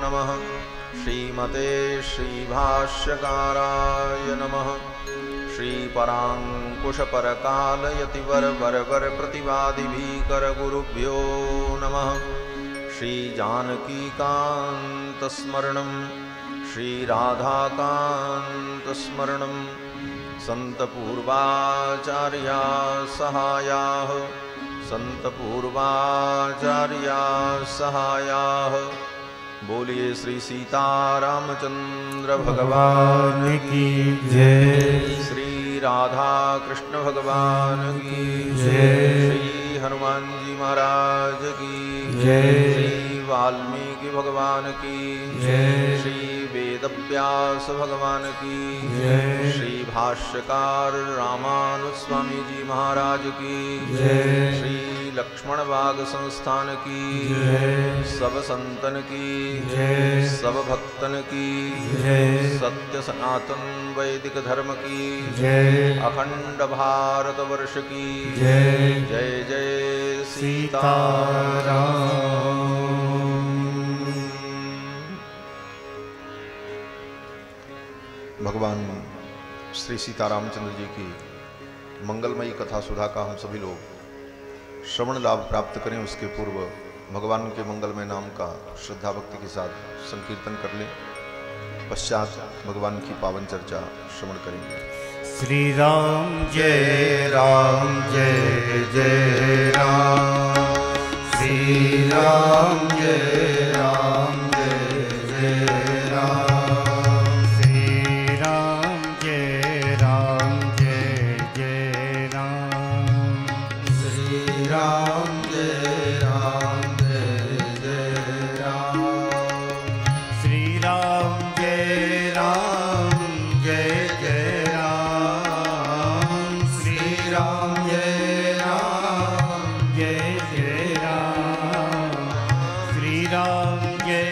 नमः। श्रीमते श्रीभाष्यकाराय नमः। श्रीपराङ्कुशपरकालयतिवर प्रतिवादिभीकरगुरुभ्यो नमः। श्रीजानकीकान्तस्मरणं श्रीराधाकान्तस्मरणं सन्तपूर्वाचार्या सहायाः सन्तपूर्वाचार्या सहायाः। बोलिए श्री सीतारामचंद्र भगवान की जय। श्री राधा कृष्ण भगवान की जय। श्री हनुमान जी महाराज की जय। श्री वाल्मीकि भगवान की जय। श्री वेदव्यास भगवान की जय। श्री भाष्यकार रामानुज स्वामी जी महाराज की जय। श्री लक्ष्मण बाग संस्थान की जय। सब संतन की जय। सब भक्तन की जय। सत्य सनातन वैदिक धर्म की जय। अखंड भारत वर्ष की जय। जय जय सीताराम। भगवान श्री सीतारामचंद्र जी की मंगलमयी कथा सुधा का हम सभी लोग श्रवण लाभ प्राप्त करें, उसके पूर्व भगवान के मंगलमय नाम का श्रद्धा भक्ति के साथ संकीर्तन कर लें। पश्चात भगवान की पावन चर्चा श्रवण करेंगे। श्री राम जय जय राम। श्री राम जय जय राम। श्री राम जय जय राम। श्री राम जय जय राम। श्री राम जय जय राम। श्री राम जय जय राम। श्री राम जय जय राम। श्री राम जय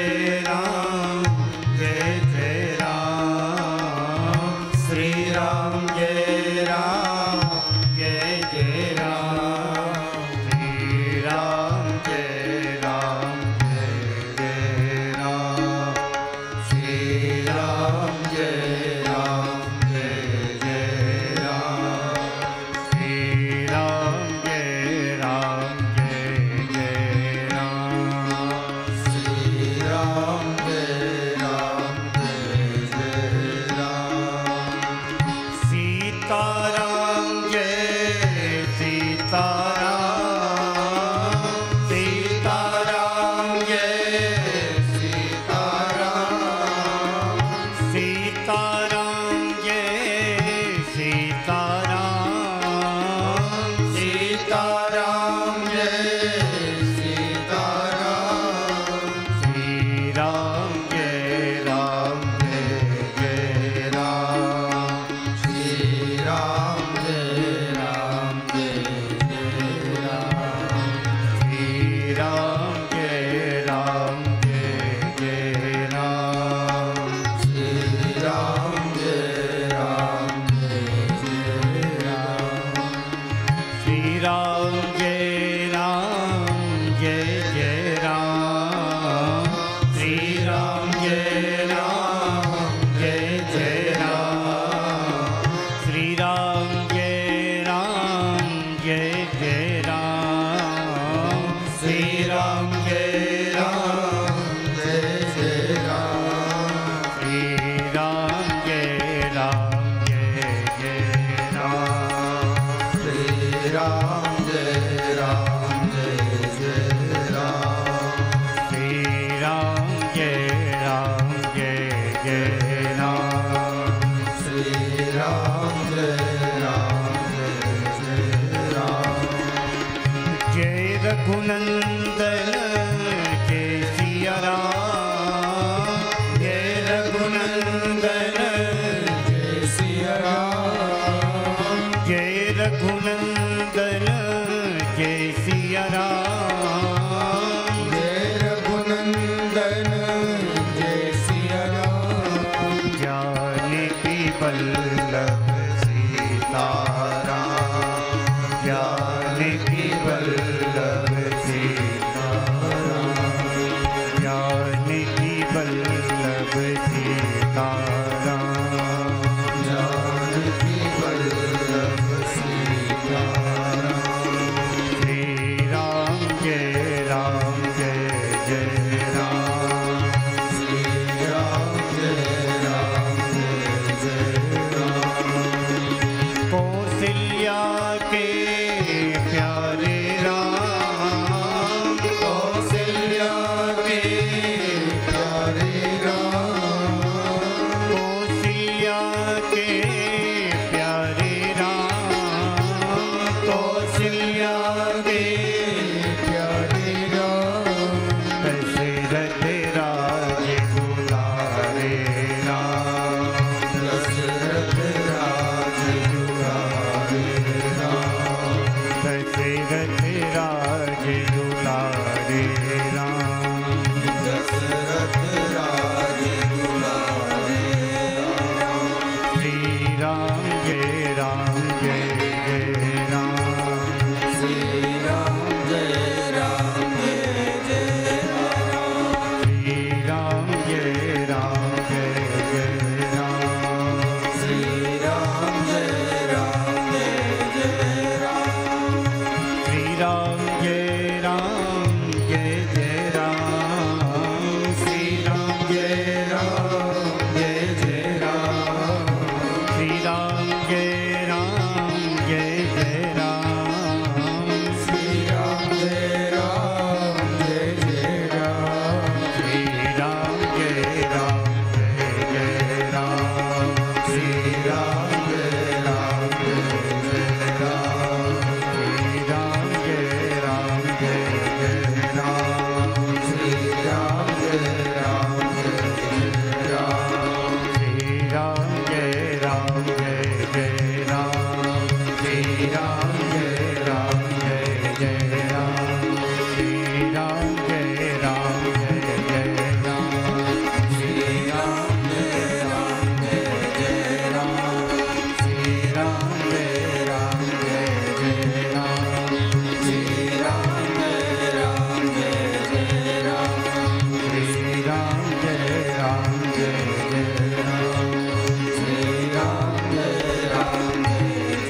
जय राम। श्री राम जय जय राम। श्री राम जय जय राम। श्री राम जय जय राम। श्री राम जय राम। सीताराम जय सीताराम। सीताराम जय सीताराम। सीताराम जय सीताराम। सीताराम जय सीताराम। श्री राम जय जय राम। श्री राम जय राम। श्री राम जय जय राम। श्री राम जय श्री राम जय जय राम। श्री राम जय जय राम। श्री राम जय जय राम। श्री राम जय जय राम। श्री राम जय जय राम। श्री राम जय जय राम। श्री राम जय जय राम। श्री राम जय राम। जय रघुनंदन जय सिया राम। जय रघुनंदन जय सिया राम। जय रघुनंदन जय सिया राम। जय रघुनंदन जय सिया राम। जानकी वल्लभ सीताराम। जानकी वल्लभ सीताराम। जानकी वल्लभ सीताराम जानकी वल्लभ सीताराम। श्री राम जय जय राम। श्री राम जय जय राम। कौशल्या के प्यारे राम, कौशल्या के प्यारे राम। कौशल्या के प्यारे राम, कौशल्या के प्यारे राम। दशरथ राज दुलारे राम, दशरथ राज दुलारे राम। दशरथ राज दुलारे राम। दशरथ राज दुलारे राम। श्री राम जय राम। श्री राम जय जय राम। श्री राम जय राम। श्री राम जय जय राम। श्री राम जय राम। श्री राम जय राम। श्री राम जय राम। श्री राम जय राम। श्री राम जय राम। श्री राम जय राम। श्री राम जय राम। श्री राम जय राम। श्री राम जय राम। श्री राम जय राम। श्री राम जय राम। श्री राम जय राम। श्री राम जय राम। श्री राम जय राम। श्री राम जय राम। श्री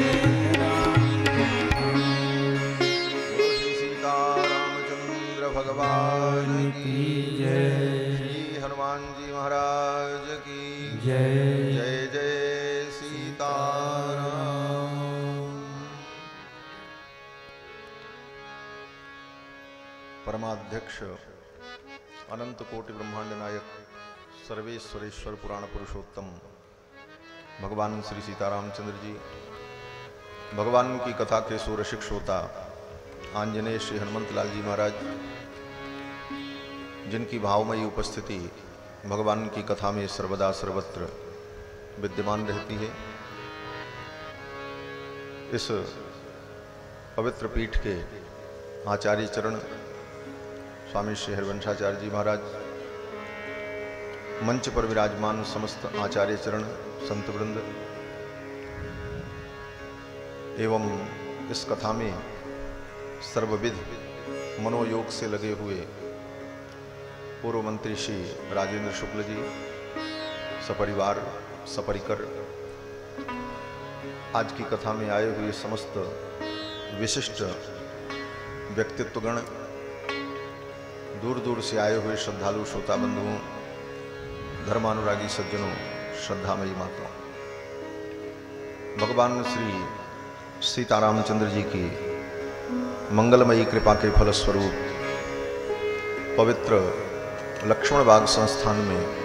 राम जय राम। बोलो श्री सीतारामचंद्र भगवान की जय। श्री हनुमान जी महाराज की जय। जय जय सीताराम। परमाध्यक्ष अनंत कोटि ब्रह्मांड नायक सर्वेश्वरेश्वर पुराण पुरुषोत्तम भगवान श्री सीतारामचंद्र जी, भगवान की कथा के सुरसिक श्रोता आंजनेय श्री हनुमंत लाल जी महाराज, जिनकी भावमयी उपस्थिति भगवान की कथा में सर्वदा सर्वत्र विद्यमान रहती है, इस पवित्र पीठ के आचार्य चरण स्वामी श्री हरिवंशाचार्य जी महाराज, मंच पर विराजमान समस्त आचार्य चरण संत वृंद एवं इस कथा में सर्वविध मनोयोग से लगे हुए पूर्व मंत्री श्री राजेंद्र शुक्ल जी, सपरिवार सपरिकर, आज की कथा में आए हुए समस्त विशिष्ट व्यक्तित्वगण, दूर दूर से आए हुए श्रद्धालु श्रोता बंधुओं, धर्मानुरागी सज्जनों, श्रद्धामयी माताओं, भगवान श्री सीतारामचंद्र जी की मंगलमयी कृपा के फलस्वरूप पवित्र लक्ष्मण बाग संस्थान में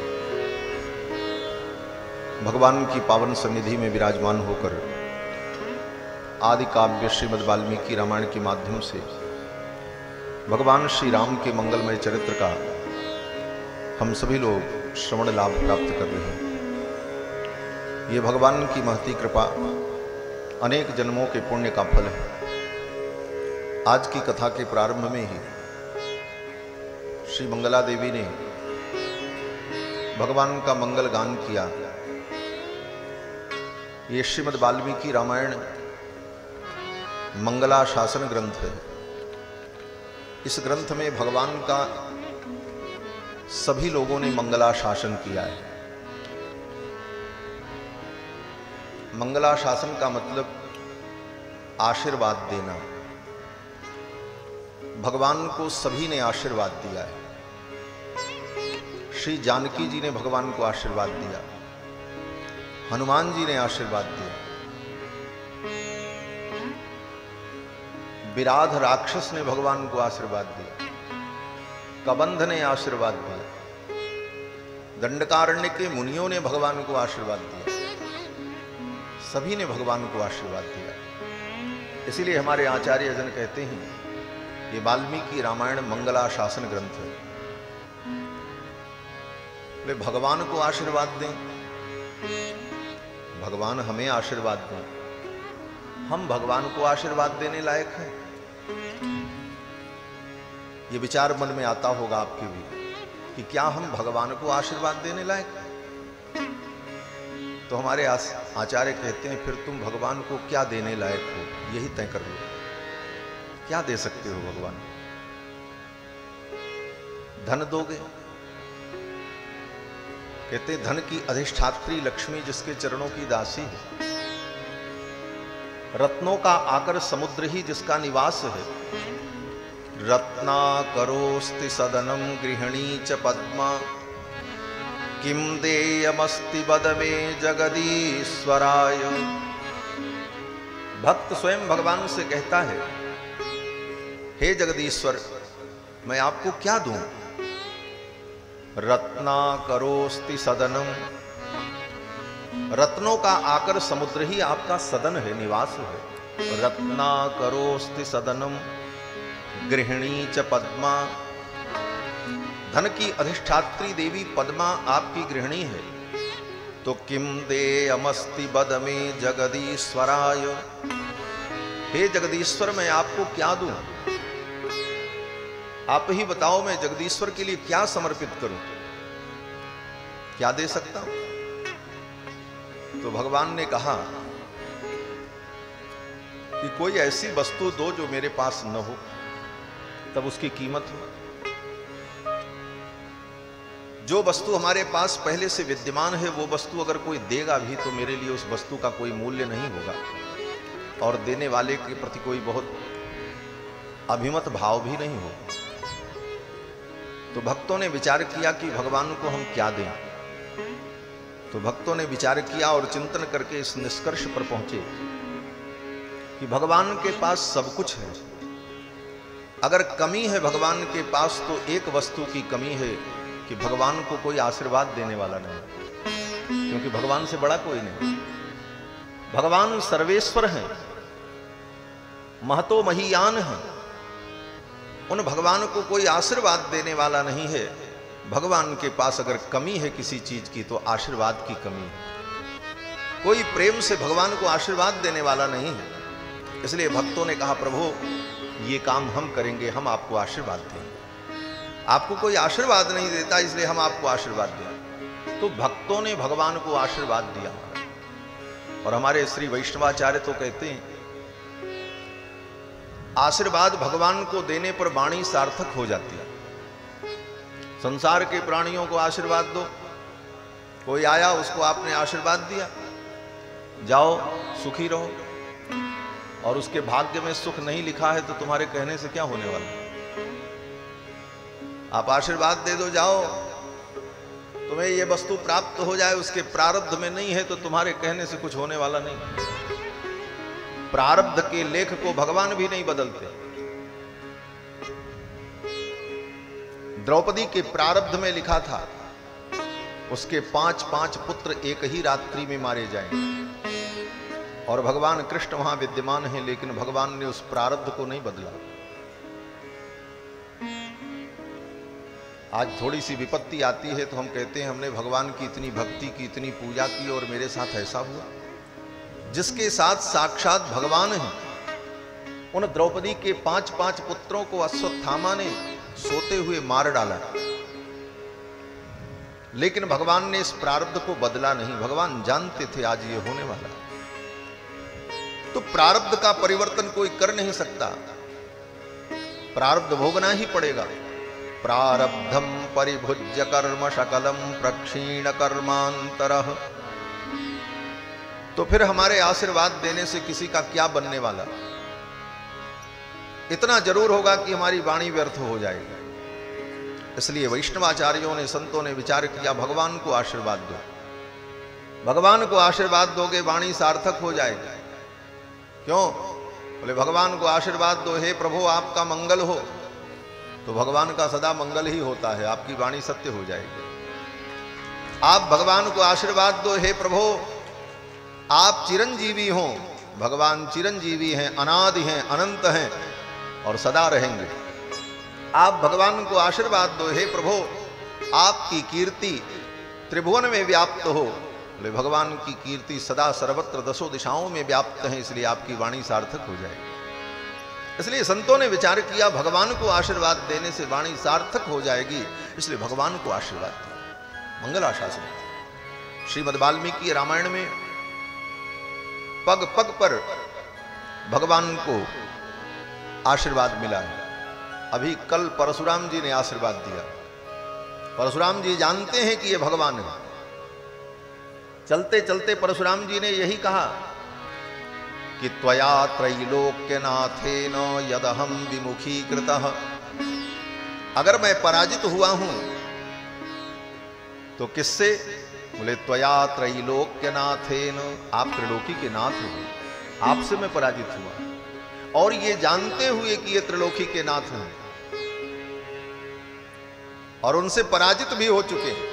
भगवान की पावन सन्निधि में विराजमान होकर आदि काव्य श्रीमद् वाल्मीकि रामायण के माध्यम से भगवान श्री राम के मंगलमय चरित्र का हम सभी लोग श्रवण लाभ प्राप्त कर रहे हैं। ये भगवान की महती कृपा अनेक जन्मों के पुण्य का फल है। आज की कथा के प्रारंभ में ही श्री मंगला देवी ने भगवान का मंगल गान किया। ये श्रीमद् वाल्मीकि रामायण मंगलाशासन ग्रंथ है। इस ग्रंथ में भगवान का सभी लोगों ने मंगलाशासन किया है। मंगलाशासन का मतलब आशीर्वाद देना। भगवान को सभी ने आशीर्वाद दिया है। श्री जानकी जी ने भगवान को आशीर्वाद दिया, हनुमान जी ने आशीर्वाद दिया, विराध राक्षस ने भगवान को आशीर्वाद दिया, कबंध ने आशीर्वाद दिया, दंडकारण्य के मुनियों ने भगवान को आशीर्वाद दिया, सभी ने भगवान को आशीर्वाद दिया। इसीलिए हमारे आचार्य जन कहते हैं ये वाल्मीकि रामायण मंगलाशासन ग्रंथ है। वे भगवान को आशीर्वाद दें, भगवान हमें आशीर्वाद दें, हम भगवान को आशीर्वाद देने लायक हैं। ये विचार मन में आता होगा आपके भी कि क्या हम भगवान को आशीर्वाद देने लायक हैं? तो हमारे आचार्य कहते हैं फिर तुम भगवान को क्या देने लायक हो, यही तय कर लो। क्या दे सकते हो भगवान? धन दोगे? कहते धन की अधिष्ठात्री लक्ष्मी जिसके चरणों की दासी है, रत्नों का आकर समुद्र ही जिसका निवास है, रत्नाकरोस्ति सदनम गृहिणी च पद्मा किम देयमस्ति बद में जगदीश्वराय। भक्त स्वयं भगवान से कहता है, हे जगदीश्वर मैं आपको क्या दूं? रत्नाकरोस्ति सदनम, रत्नों का आकर समुद्र ही आपका सदन है, निवास है। रत्नाकरोस्ति सदनम गृहिणी च पद्मा, धन की अधिष्ठात्री देवी पद्मा आपकी गृहिणी है। तो किम देयमस्ति बद में जगदीश्वराय, हे जगदीश्वर मैं आपको क्या दूं? आप ही बताओ मैं जगदीश्वर के लिए क्या समर्पित करूं, क्या दे सकता हूं? तो भगवान ने कहा कि कोई ऐसी वस्तु दो जो मेरे पास न हो, तब उसकी कीमत हो। जो वस्तु हमारे पास पहले से विद्यमान है वो वस्तु अगर कोई देगा भी तो मेरे लिए उस वस्तु का कोई मूल्य नहीं होगा और देने वाले के प्रति कोई बहुत अभिमत भाव भी नहीं होगा। तो भक्तों ने विचार किया कि भगवान को हम क्या दें। तो भक्तों ने विचार किया और चिंतन करके इस निष्कर्ष पर पहुंचे कि भगवान के पास सब कुछ है। अगर कमी है भगवान के पास तो एक वस्तु की कमी है कि भगवान को कोई आशीर्वाद देने वाला नहीं, क्योंकि भगवान से बड़ा कोई नहीं। भगवान सर्वेश्वर हैं, महतो महीयान हैं। उन भगवान को कोई आशीर्वाद देने वाला नहीं है। भगवान के पास अगर कमी है किसी चीज की तो आशीर्वाद की कमी है। कोई प्रेम से भगवान को आशीर्वाद देने वाला नहीं है। इसलिए भक्तों ने कहा प्रभु ये काम हम करेंगे, हम आपको आशीर्वाद देंगे। आपको कोई आशीर्वाद नहीं देता इसलिए हम आपको आशीर्वाद दें। तो भक्तों ने भगवान को आशीर्वाद दिया। और हमारे श्री वैष्णवाचार्य तो कहते हैं आशीर्वाद भगवान को देने पर वाणी सार्थक हो जाती है। संसार के प्राणियों को आशीर्वाद दो, कोई आया उसको आपने आशीर्वाद दिया, जाओ सुखी रहो, और उसके भाग्य में सुख नहीं लिखा है तो तुम्हारे कहने से क्या होने वाला? आप आशीर्वाद दे दो, जाओ तुम्हें ये वस्तु प्राप्त हो जाए, उसके प्रारब्ध में नहीं है तो तुम्हारे कहने से कुछ होने वाला नहीं। प्रारब्ध के लेख को भगवान भी नहीं बदलते। द्रौपदी के प्रारब्ध में लिखा था उसके 5 पुत्र एक ही रात्रि में मारे जाएंगे, और भगवान कृष्ण वहां विद्यमान है, लेकिन भगवान ने उस प्रारब्ध को नहीं बदला। आज थोड़ी सी विपत्ति आती है तो हम कहते हैं हमने भगवान की इतनी भक्ति की, इतनी पूजा की और मेरे साथ ऐसा हुआ। जिसके साथ साक्षात भगवान है, उन द्रौपदी के 5 पुत्रों को अश्वत्थामा ने सोते हुए मार डाला, लेकिन भगवान ने इस प्रारब्ध को बदला नहीं। भगवान जानते थे आज ये होने वाला। तो प्रारब्ध का परिवर्तन कोई कर नहीं सकता, प्रारब्ध भोगना ही पड़ेगा। प्रारब्धम परिभुज्य कर्म शकलम प्रक्षीण कर्मांतरः। तो फिर हमारे आशीर्वाद देने से किसी का क्या बनने वाला? इतना जरूर होगा कि हमारी वाणी व्यर्थ हो जाएगी। इसलिए वैष्णवाचार्यों ने, संतों ने विचार किया, भगवान को आशीर्वाद दो। भगवान को आशीर्वाद दोगे वाणी सार्थक हो जाएगी। क्यों? बोले भगवान को आशीर्वाद दो, हे प्रभु आपका मंगल हो, तो भगवान का सदा मंगल ही होता है, आपकी वाणी सत्य हो जाएगी। आप भगवान को आशीर्वाद दो, हे प्रभु आप चिरंजीवी हो, भगवान चिरंजीवी हैं, अनादि हैं, अनंत हैं और सदा रहेंगे। आप भगवान को आशीर्वाद दो, हे प्रभु आपकी कीर्ति त्रिभुवन में व्याप्त हो। बोले भगवान की कीर्ति सदा सर्वत्र दसों दिशाओं में व्याप्त है, इसलिए आपकी वाणी सार्थक हो जाएगी। इसलिए संतों ने विचार किया भगवान को आशीर्वाद देने से वाणी सार्थक हो जाएगी, इसलिए भगवान को आशीर्वाद दिया। मंगलाशासन श्रीमद् वाल्मीकि रामायण में पग पग पर भगवान को आशीर्वाद मिला है। अभी कल परशुराम जी ने आशीर्वाद दिया। परशुराम जी जानते हैं कि ये भगवान है। चलते चलते परशुराम जी ने यही कहा कि त्वया त्रैलोक्यनाथेन यदहम विमुखीकृतः। अगर मैं पराजित हुआ हूं तो किससे? बोले त्वया त्रैलोक्यनाथेन, आप त्रिलोकी के नाथ हो, आपसे मैं पराजित हुआ। और ये जानते हुए कि ये त्रिलोकी के नाथ हैं और उनसे पराजित भी हो चुके हैं।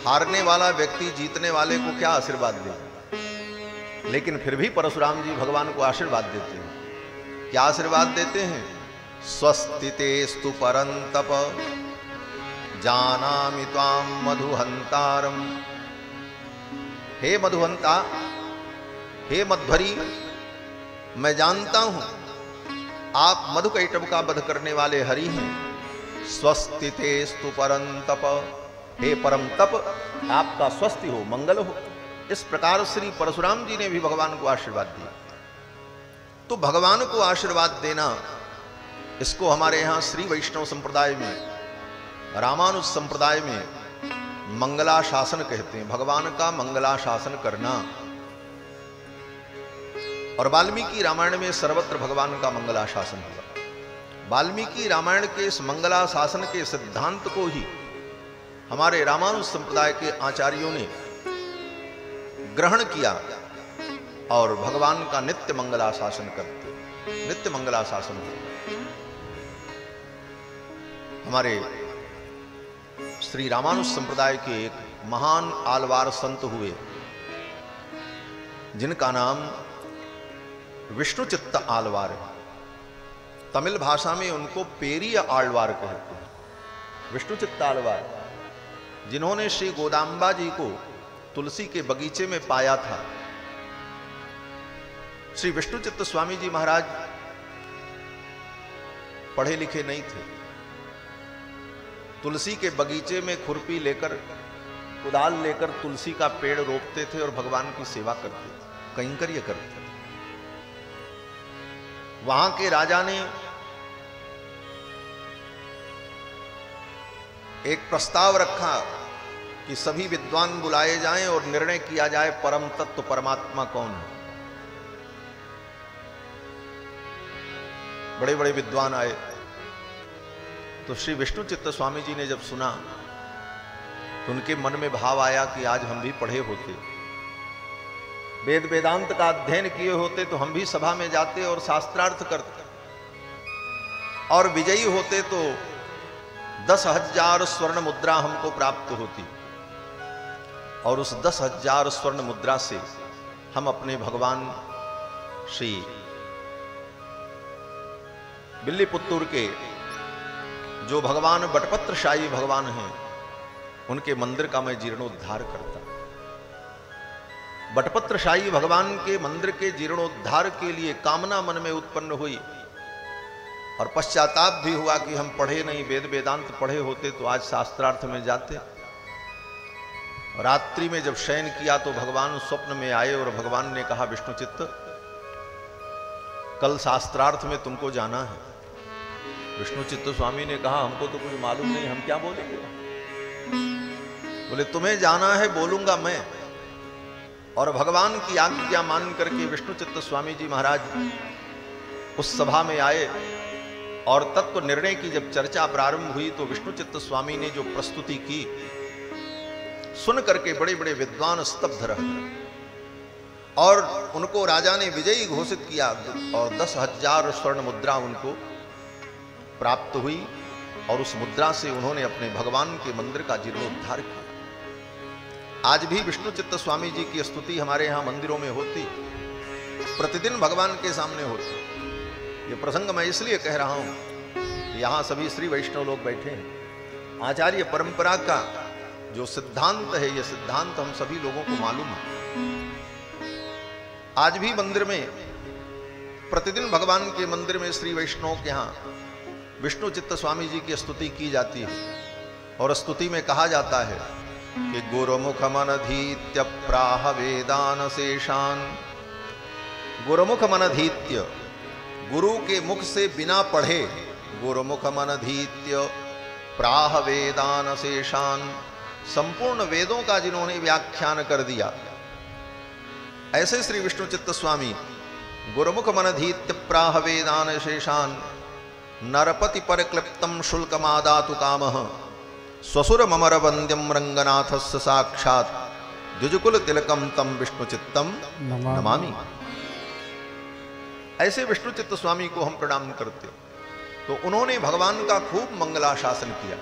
हारने वाला व्यक्ति जीतने वाले को क्या आशीर्वाद देगा? लेकिन फिर भी परशुराम जी भगवान को आशीर्वाद देते हैं। क्या आशीर्वाद देते हैं? स्वस्तितेस्तु परंतप जानामि त्वां मधुहंतारम। हे मधुहंता, हे मध्वरी, मैं जानता हूं आप मधुकैटभ का वध करने वाले हरि हैं। स्वस्तितेस्तु परंतप, हे परम तप, आपका स्वस्ति हो, मंगल हो। इस प्रकार श्री परशुराम जी ने भी भगवान को आशीर्वाद दिया। तो भगवान को आशीर्वाद देना, इसको हमारे यहां श्री वैष्णव संप्रदाय में, रामानुज संप्रदाय में मंगलाशासन कहते हैं। भगवान का मंगलाशासन करना। और वाल्मीकि रामायण में सर्वत्र भगवान का मंगलाशासन हुआ। वाल्मीकि रामायण के इस मंगलाशासन के सिद्धांत को ही हमारे रामानुज संप्रदाय के आचार्यों ने ग्रहण किया और भगवान का नित्य मंगलाशासन करते, नित्य मंगलाशासन करते। हमारे श्री रामानुज संप्रदाय के एक महान आलवार संत हुए जिनका नाम विष्णुचित्त आलवार है। तमिल भाषा में उनको पेरिय आलवार कहते हैं। विष्णुचित्त आलवार, जिन्होंने श्री गोदाम्बा जी को तुलसी के बगीचे में पाया था। श्री विष्णुचित्त स्वामी जी महाराज पढ़े लिखे नहीं थे। तुलसी के बगीचे में खुरपी लेकर, कुदाल लेकर तुलसी का पेड़ रोपते थे और भगवान की सेवा करते थे, कैंकर्य करते थे। वहां के राजा ने एक प्रस्ताव रखा कि सभी विद्वान बुलाए जाएं और निर्णय किया जाए परम तत्व परमात्मा कौन है। बड़े बड़े विद्वान आए। तो श्री विष्णुचित्त स्वामी जी ने जब सुना तो उनके मन में भाव आया कि आज हम भी पढ़े होते, वेद वेदांत का अध्ययन किए होते तो हम भी सभा में जाते और शास्त्रार्थ करते और विजयी होते तो 10,000 स्वर्ण मुद्रा हमको प्राप्त होती और उस 10,000 स्वर्ण मुद्रा से हम अपने भगवान श्री बिल्लीपुत्तूर के जो भगवान बटपत्रशाही भगवान हैं उनके मंदिर का मैं जीर्णोद्धार करता। बटपत्रशाही भगवान के मंदिर के जीर्णोद्धार के लिए कामना मन में उत्पन्न हुई और पश्चाताप भी हुआ कि हम पढ़े नहीं, वेद वेदांत पढ़े होते तो आज शास्त्रार्थ में जाते। रात्रि में जब शयन किया तो भगवान स्वप्न में आए और भगवान ने कहा, विष्णुचित्त कल शास्त्रार्थ में तुमको जाना है। विष्णुचित्त स्वामी ने कहा, हमको तो कुछ मालूम नहीं, हम क्या बोलेंगे। बोले तुम्हें जाना है बोलूंगा मैं। और भगवान की आज्ञा मान करके विष्णुचित्त स्वामी जी महाराज उस सभा में आए और तत्व निर्णय की जब चर्चा प्रारंभ हुई तो विष्णुचित्त स्वामी ने जो प्रस्तुति की सुन करके बड़े बड़े विद्वान स्तब्ध रह गए और उनको राजा ने विजयी घोषित किया और 10,000 स्वर्ण मुद्रा उनको प्राप्त हुई और उस मुद्रा से उन्होंने अपने भगवान के मंदिर का जीर्णोद्धार किया। आज भी विष्णुचित्त स्वामी जी की स्तुति हमारे यहाँ मंदिरों में होती, प्रतिदिन भगवान के सामने होती। ये प्रसंग मैं इसलिए कह रहा हूं, यहाँ सभी श्री वैष्णव लोग बैठे हैं। आचार्य परंपरा का जो सिद्धांत है, ये सिद्धांत हम सभी लोगों को मालूम है। आज भी मंदिर में प्रतिदिन भगवान के मंदिर में श्री वैष्णव के यहाँ विष्णुचित्त स्वामी जी की स्तुति की जाती है और स्तुति में कहा जाता है कि गुरुमुख मनधीत्य प्राह वेदान शेषान। गुरुमुख मनधीत्य, गुरु के मुख से बिना पढ़े, गुरुमुख मनधीत्य प्राह वेदान शेषान, संपूर्ण वेदों का जिन्होंने व्याख्यान कर दिया, ऐसे श्री विष्णुचित्त स्वामी गुरुमुख मनधीत्य प्राह वेदान शेषान नरपति परक्लिप्तम शुल्कमादातु कामः स्वसुर ममर वंद्यम रंगनाथस्य साक्षात द्विजकुल तिलकम तम विष्णुचित्तम नमामि। ऐसे विष्णुचित्त स्वामी को हम प्रणाम करते। तो उन्होंने भगवान का खूब मंगलाशासन किया,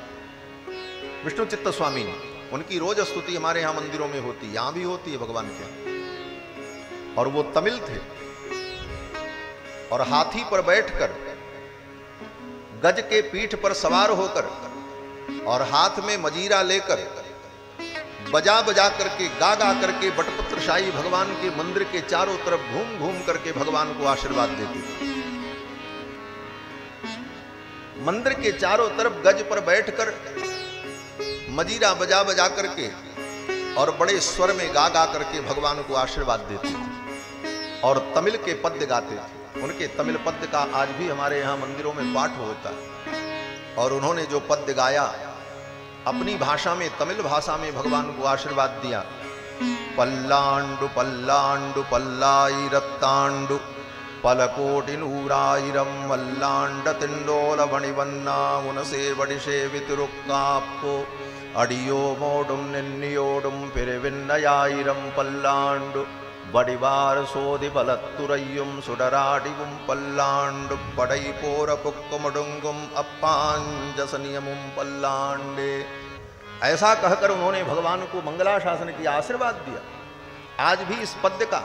विष्णुचित्त स्वामी ने। उनकी रोज स्तुति हमारे यहाँ मंदिरों में होती, यहां भी होती है भगवान के यहाँ। और वो तमिल थे और हाथी पर बैठकर, गज के पीठ पर सवार होकर और हाथ में मजीरा लेकर बजा बजा करके, गा गा करके बटपत्रशाही भगवान के मंदिर के चारों तरफ घूम घूम करके भगवान को आशीर्वाद देते थे। मंदिर के चारों तरफ गज पर बैठकर मजीरा बजा बजा करके और बड़े स्वर में गा गा करके भगवान को आशीर्वाद देते थे और तमिल के पद्य गाते थे। उनके तमिल पद्य का आज भी हमारे यहाँ मंदिरों में पाठ होता है। और उन्होंने जो पद्य गाया अपनी भाषा में, तमिल भाषा में भगवान को आशीर्वाद दिया। पल्लांडु पल्लांडु पल्लाई रत्तांडु पलकोटि नूराइरम मल्लांड तिंडोल वणिवन्ना उनसे वडिशे वितुरुक्काप्पो अडियो मोडुम निन्नियोडुम पिरिविन्नयाइरम पल्लांडु वडिवार सोदि बलत्तुरय्युम सुडराडिवुम पल्लांडु पडै पोर पुक्कुमडुंगुम अप्पांजसनियमुम पल्लांडे। ऐसा कहकर उन्होंने भगवान को मंगलाशासन किया, आशीर्वाद दिया। आज भी इस पद्य का,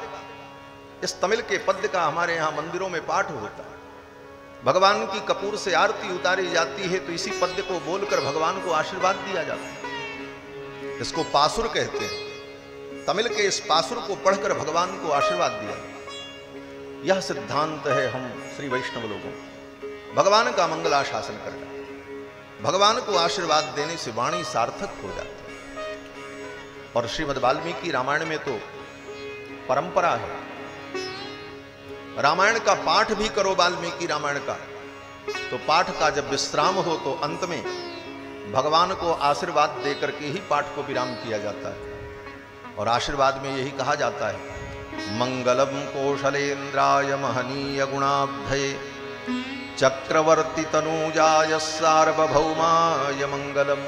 इस तमिल के पद्य का हमारे यहाँ मंदिरों में पाठ होता है। भगवान की कपूर से आरती उतारी जाती है तो इसी पद्य को बोलकर भगवान को आशीर्वाद दिया जाता है। इसको पासुर कहते हैं। तमिल के इस पासुर को पढ़कर भगवान को आशीर्वाद दिया। यह सिद्धांत है हम श्री वैष्णव लोगों, भगवान का मंगलाशासन करना। भगवान को आशीर्वाद देने से वाणी सार्थक हो जाती है। और श्रीमद् वाल्मीकि रामायण में तो परंपरा है, रामायण का पाठ भी करो, वाल्मीकि रामायण का, तो पाठ का जब विश्राम हो तो अंत में भगवान को आशीर्वाद देकर के ही पाठ को विराम किया जाता है। और आशीर्वाद में यही कहा जाता है, मंगलम कौशलेन्द्राय महनीय गुणाब्धये चक्रवर्ती तनूजाय सार्वभौमाय मंगलम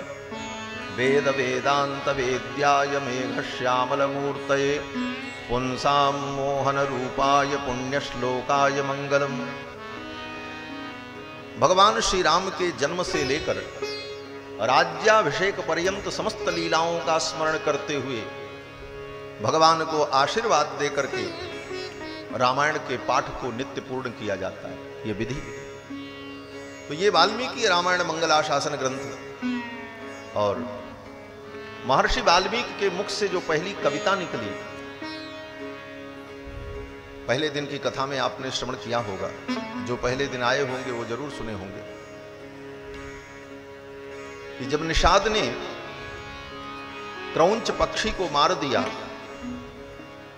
वेद वेदांत वेद्याय मेघश्यामल मूर्तये पुंसां मोहन रूपाय पुण्यश्लोकाय मंगलम। भगवान श्री राम के जन्म से लेकर राज्याभिषेक पर्यंत समस्त लीलाओं का स्मरण करते हुए भगवान को आशीर्वाद देकर के रामायण के पाठ को नित्य पूर्ण किया जाता है, ये विधि। तो ये वाल्मीकि रामायण मंगलाशासन ग्रंथ। और महर्षि वाल्मीकि के मुख से जो पहली कविता निकली, पहले दिन की कथा में आपने श्रवण किया होगा, जो पहले दिन आए होंगे वो जरूर सुने होंगे, कि जब निषाद ने क्रौंच पक्षी को मार दिया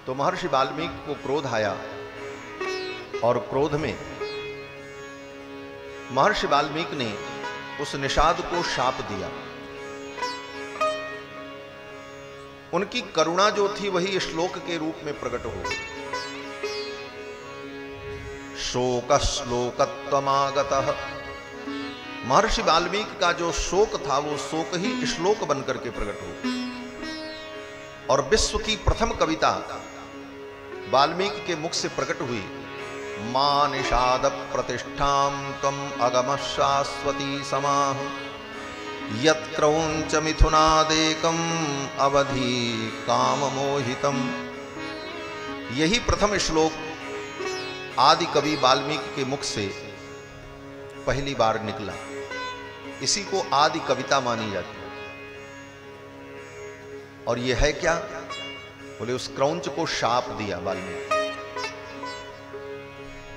तो महर्षि वाल्मीकि को क्रोध आया और क्रोध में महर्षि वाल्मीकि ने उस निषाद को शाप दिया उनकी करुणा जो थी वही श्लोक के रूप में प्रकट हो गई। शोक श्लोकत्वमागतः, महर्षि वाल्मीकि का जो शोक था वो शोक ही श्लोक बनकर के प्रकट हो। और विश्व की प्रथम कविता वाल्मीकि के मुख से प्रकट हुई। मां निषाद प्रतिष्ठां त्वं अगम शाश्वती समाः, यत् क्रौंच मिथुनादेकं अवधि काम मोहितम्। यही प्रथम श्लोक आदि कवि वाल्मीकि के मुख से पहली बार निकला। इसी को आदि कविता मानी जाती है। और यह है क्या? बोले उस क्रौंच को शाप दिया वाल्मीकि।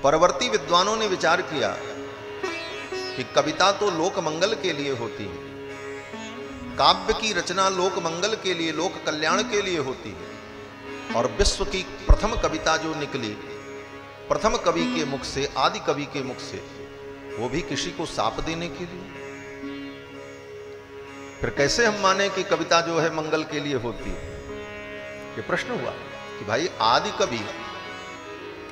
परवर्ती विद्वानों ने विचार किया कि कविता तो लोक मंगल के लिए होती है, काव्य की रचना लोक मंगल के लिए, लोक कल्याण के लिए होती है। और विश्व की प्रथम कविता जो निकली प्रथम कवि के मुख से, आदि कवि के मुख से, वो भी किसी को शाप देने के लिए। फिर कैसे हम माने कि कविता जो है मंगल के लिए होती है? ये प्रश्न हुआ कि भाई आदि कवि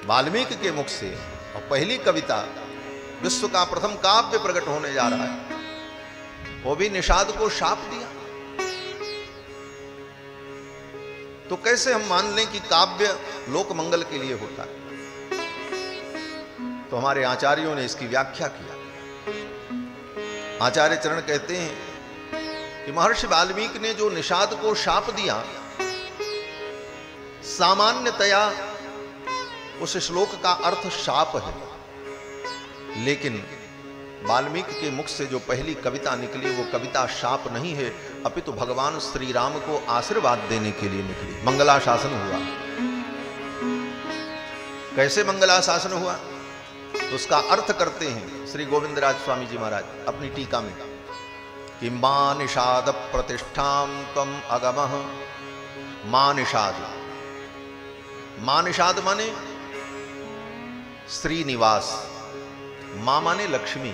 वाल्मीकि के मुख से और पहली कविता, विश्व का प्रथम काव्य प्रकट होने जा रहा है, वो भी निषाद को शाप दिया। तो कैसे हम मान लें कि काव्य लोक मंगल के लिए होता है? तो हमारे आचार्यों ने इसकी व्याख्या किया। आचार्य चरण कहते हैं कि महर्षि वाल्मीकि ने जो निषाद को शाप दिया, सामान्यतया उस श्लोक का अर्थ शाप है, लेकिन वाल्मीकि के मुख से जो पहली कविता निकली वो कविता शाप नहीं है, अपितु भगवान श्री राम को आशीर्वाद देने के लिए निकली। मंगलाशासन हुआ। कैसे मंगलाशासन हुआ? तो उसका अर्थ करते हैं श्री गोविंदराज स्वामी जी महाराज अपनी टीका में कि मां निषाद प्रतिष्ठां त्वं अगमः। मां निषाद, मां निषाद माने श्रीनिवास, मां माने लक्ष्मी।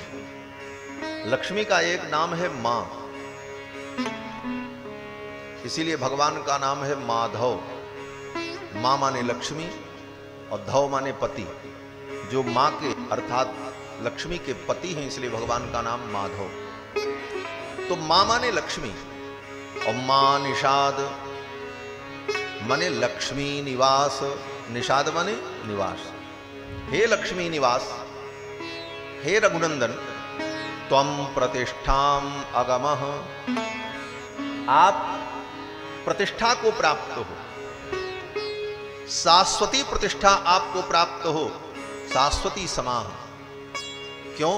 लक्ष्मी का एक नाम है मां, इसीलिए भगवान का नाम है माधव। मां माने लक्ष्मी और धव माने पति। जो मां के अर्थात लक्ष्मी के पति हैं, इसलिए भगवान का नाम माधव। तो मां माने लक्ष्मी और मां निषाद माने लक्ष्मी निवास। निषाद माने निवास। हे लक्ष्मी निवास, हे रघुनंदन, त्वं प्रतिष्ठां अगमः, आप प्रतिष्ठा को प्राप्त हो, शाश्वती प्रतिष्ठा आपको प्राप्त हो, शाश्वती समाह। क्यों?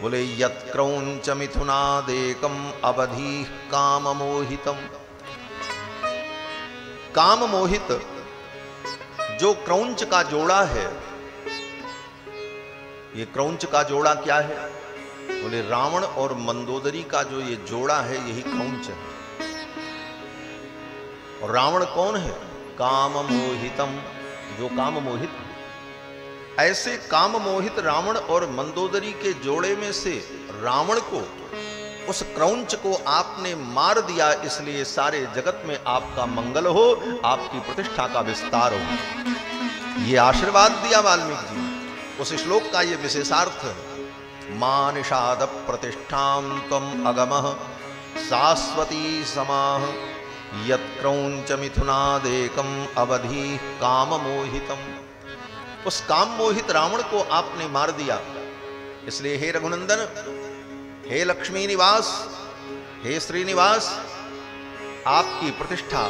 बोले यत् क्रौंच मिथुनादेकम अवधि काम मोहितम। काम मोहित जो क्रौंच का जोड़ा है, ये क्रौंच का जोड़ा क्या है? बोले रावण और मंदोदरी का जो ये जोड़ा है यही क्रौंच है। और रावण कौन है? काम मोहितम, जो काम मोहित है। ऐसे काम मोहित रावण और मंदोदरी के जोड़े में से रावण को, उस क्रौंच को आपने मार दिया, इसलिए सारे जगत में आपका मंगल हो, आपकी प्रतिष्ठा का विस्तार हो। ये आशीर्वाद दिया वाल्मीकि जी ने। उस श्लोक का ये विशेषार्थ है। मां निषाद प्रतिष्ठां त्वं अगमः शाश्वती समाः, यत् क्रौंच मिथुनादेकम अवधि काम मोहितम। उस काम मोहित रावण को आपने मार दिया, इसलिए हे रघुनंदन, हे लक्ष्मी निवास, हे श्रीनिवास, आपकी प्रतिष्ठा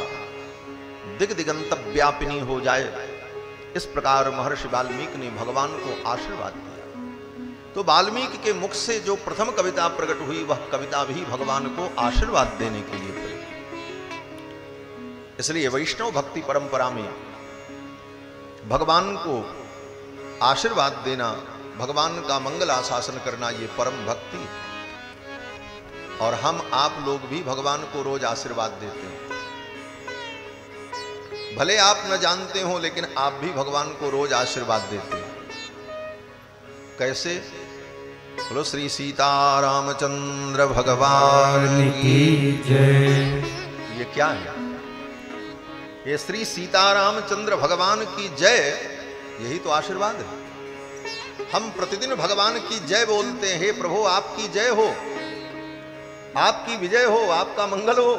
दिग्दिगंत व्यापिनी हो जाए। इस प्रकार महर्षि वाल्मीकि ने भगवान को आशीर्वाद दिया। तो वाल्मीकि के मुख से जो प्रथम कविता प्रकट हुई, वह कविता भी भगवान को आशीर्वाद देने के लिए प्रकट। इसलिए वैष्णव भक्ति परंपरा में भगवान को आशीर्वाद देना, भगवान का मंगल आशासन करना, ये परम भक्ति है। और हम आप लोग भी भगवान को रोज आशीर्वाद देते हैं। भले आप न जानते हो, लेकिन आप भी भगवान को रोज आशीर्वाद देते हैं। कैसे? बोलो श्री सीतारामचंद्र भगवान की जय। ये क्या है? ये श्री सीतारामचंद्र भगवान की जय, यही तो आशीर्वाद है। हम प्रतिदिन भगवान की जय बोलते हैं, हे प्रभु आपकी जय हो, आपकी विजय हो, आपका मंगल हो।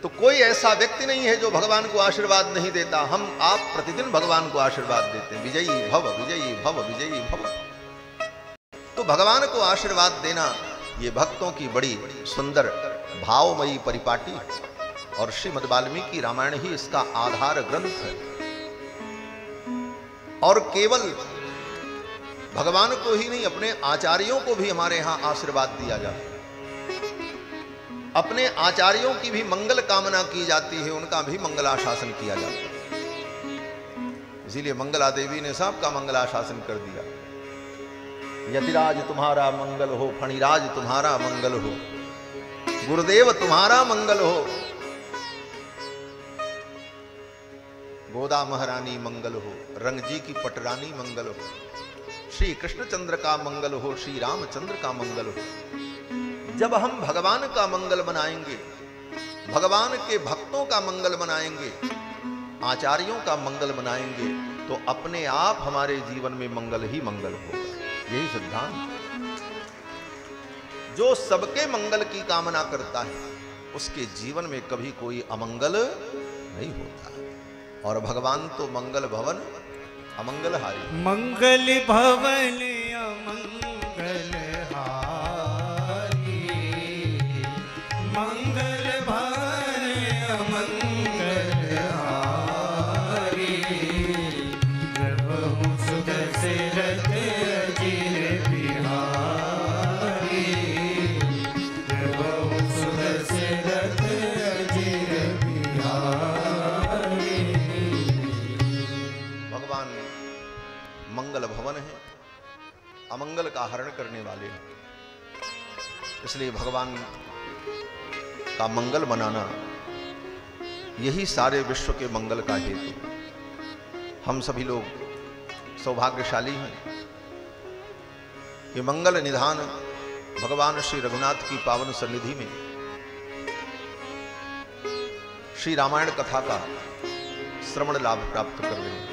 तो कोई ऐसा व्यक्ति नहीं है जो भगवान को आशीर्वाद नहीं देता। हम आप प्रतिदिन भगवान को आशीर्वाद देते हैं, विजयी भव विजयी भव विजयी भव। तो भगवान को आशीर्वाद देना ये भक्तों की बड़ी सुंदर भावमयी परिपाटी है, और श्रीमद् वाल्मीकि रामायण ही इसका आधार ग्रंथ है। और केवल भगवान को ही नहीं, अपने आचार्यों को भी हमारे यहां आशीर्वाद दिया जाता है। अपने आचार्यों की भी मंगल कामना की जाती है, उनका भी मंगलाशासन किया जाता है। इसीलिए मंगला देवी ने सबका मंगलाशासन कर दिया। यतिराज तुम्हारा मंगल हो, फणिराज तुम्हारा मंगल हो, गुरुदेव तुम्हारा मंगल हो, गोदा महारानी मंगल हो, रंगजी की पटरानी मंगल हो, श्री कृष्णचंद्र का मंगल हो, श्री रामचंद्र का मंगल हो। जब हम भगवान का मंगल बनाएंगे, भगवान के भक्तों का मंगल बनाएंगे, आचार्यों का मंगल बनाएंगे, तो अपने आप हमारे जीवन में मंगल ही मंगल होगा। यही सिद्धांत। जो सबके मंगल की कामना करता है, उसके जीवन में कभी कोई अमंगल नहीं होता। और भगवान तो मंगल भवन अमंगल हारी। मंगल भवन अमंगल हारी, मंगल भवन अमंगल हारी। प्रभु सुत दशरथ अजिर बिहारी, प्रभु सुत दशरथ अजिर बिहारी। भगवान मंगल भवन है, अमंगल का हरण करने वाले हैं। इसलिए भगवान का मंगल मनाना यही सारे विश्व के मंगल का हेतु। हम सभी लोग सौभाग्यशाली हैं कि मंगल निधान भगवान श्री रघुनाथ की पावन सन्निधि में श्री रामायण कथा का श्रवण लाभ प्राप्त कर रहे हैं।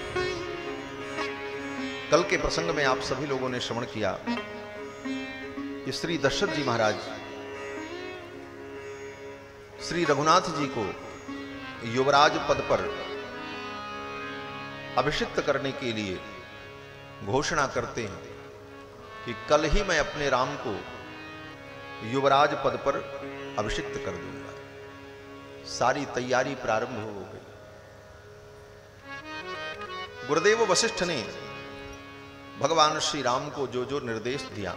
कल के प्रसंग में आप सभी लोगों ने श्रवण किया कि श्री दशरथ जी महाराज श्री रघुनाथ जी को युवराज पद पर अभिषिक्त करने के लिए घोषणा करते हैं कि कल ही मैं अपने राम को युवराज पद पर अभिषिक्त कर दूंगा। सारी तैयारी प्रारंभ हो गई। गुरुदेव वशिष्ठ ने भगवान श्री राम को जो जो निर्देश दिया,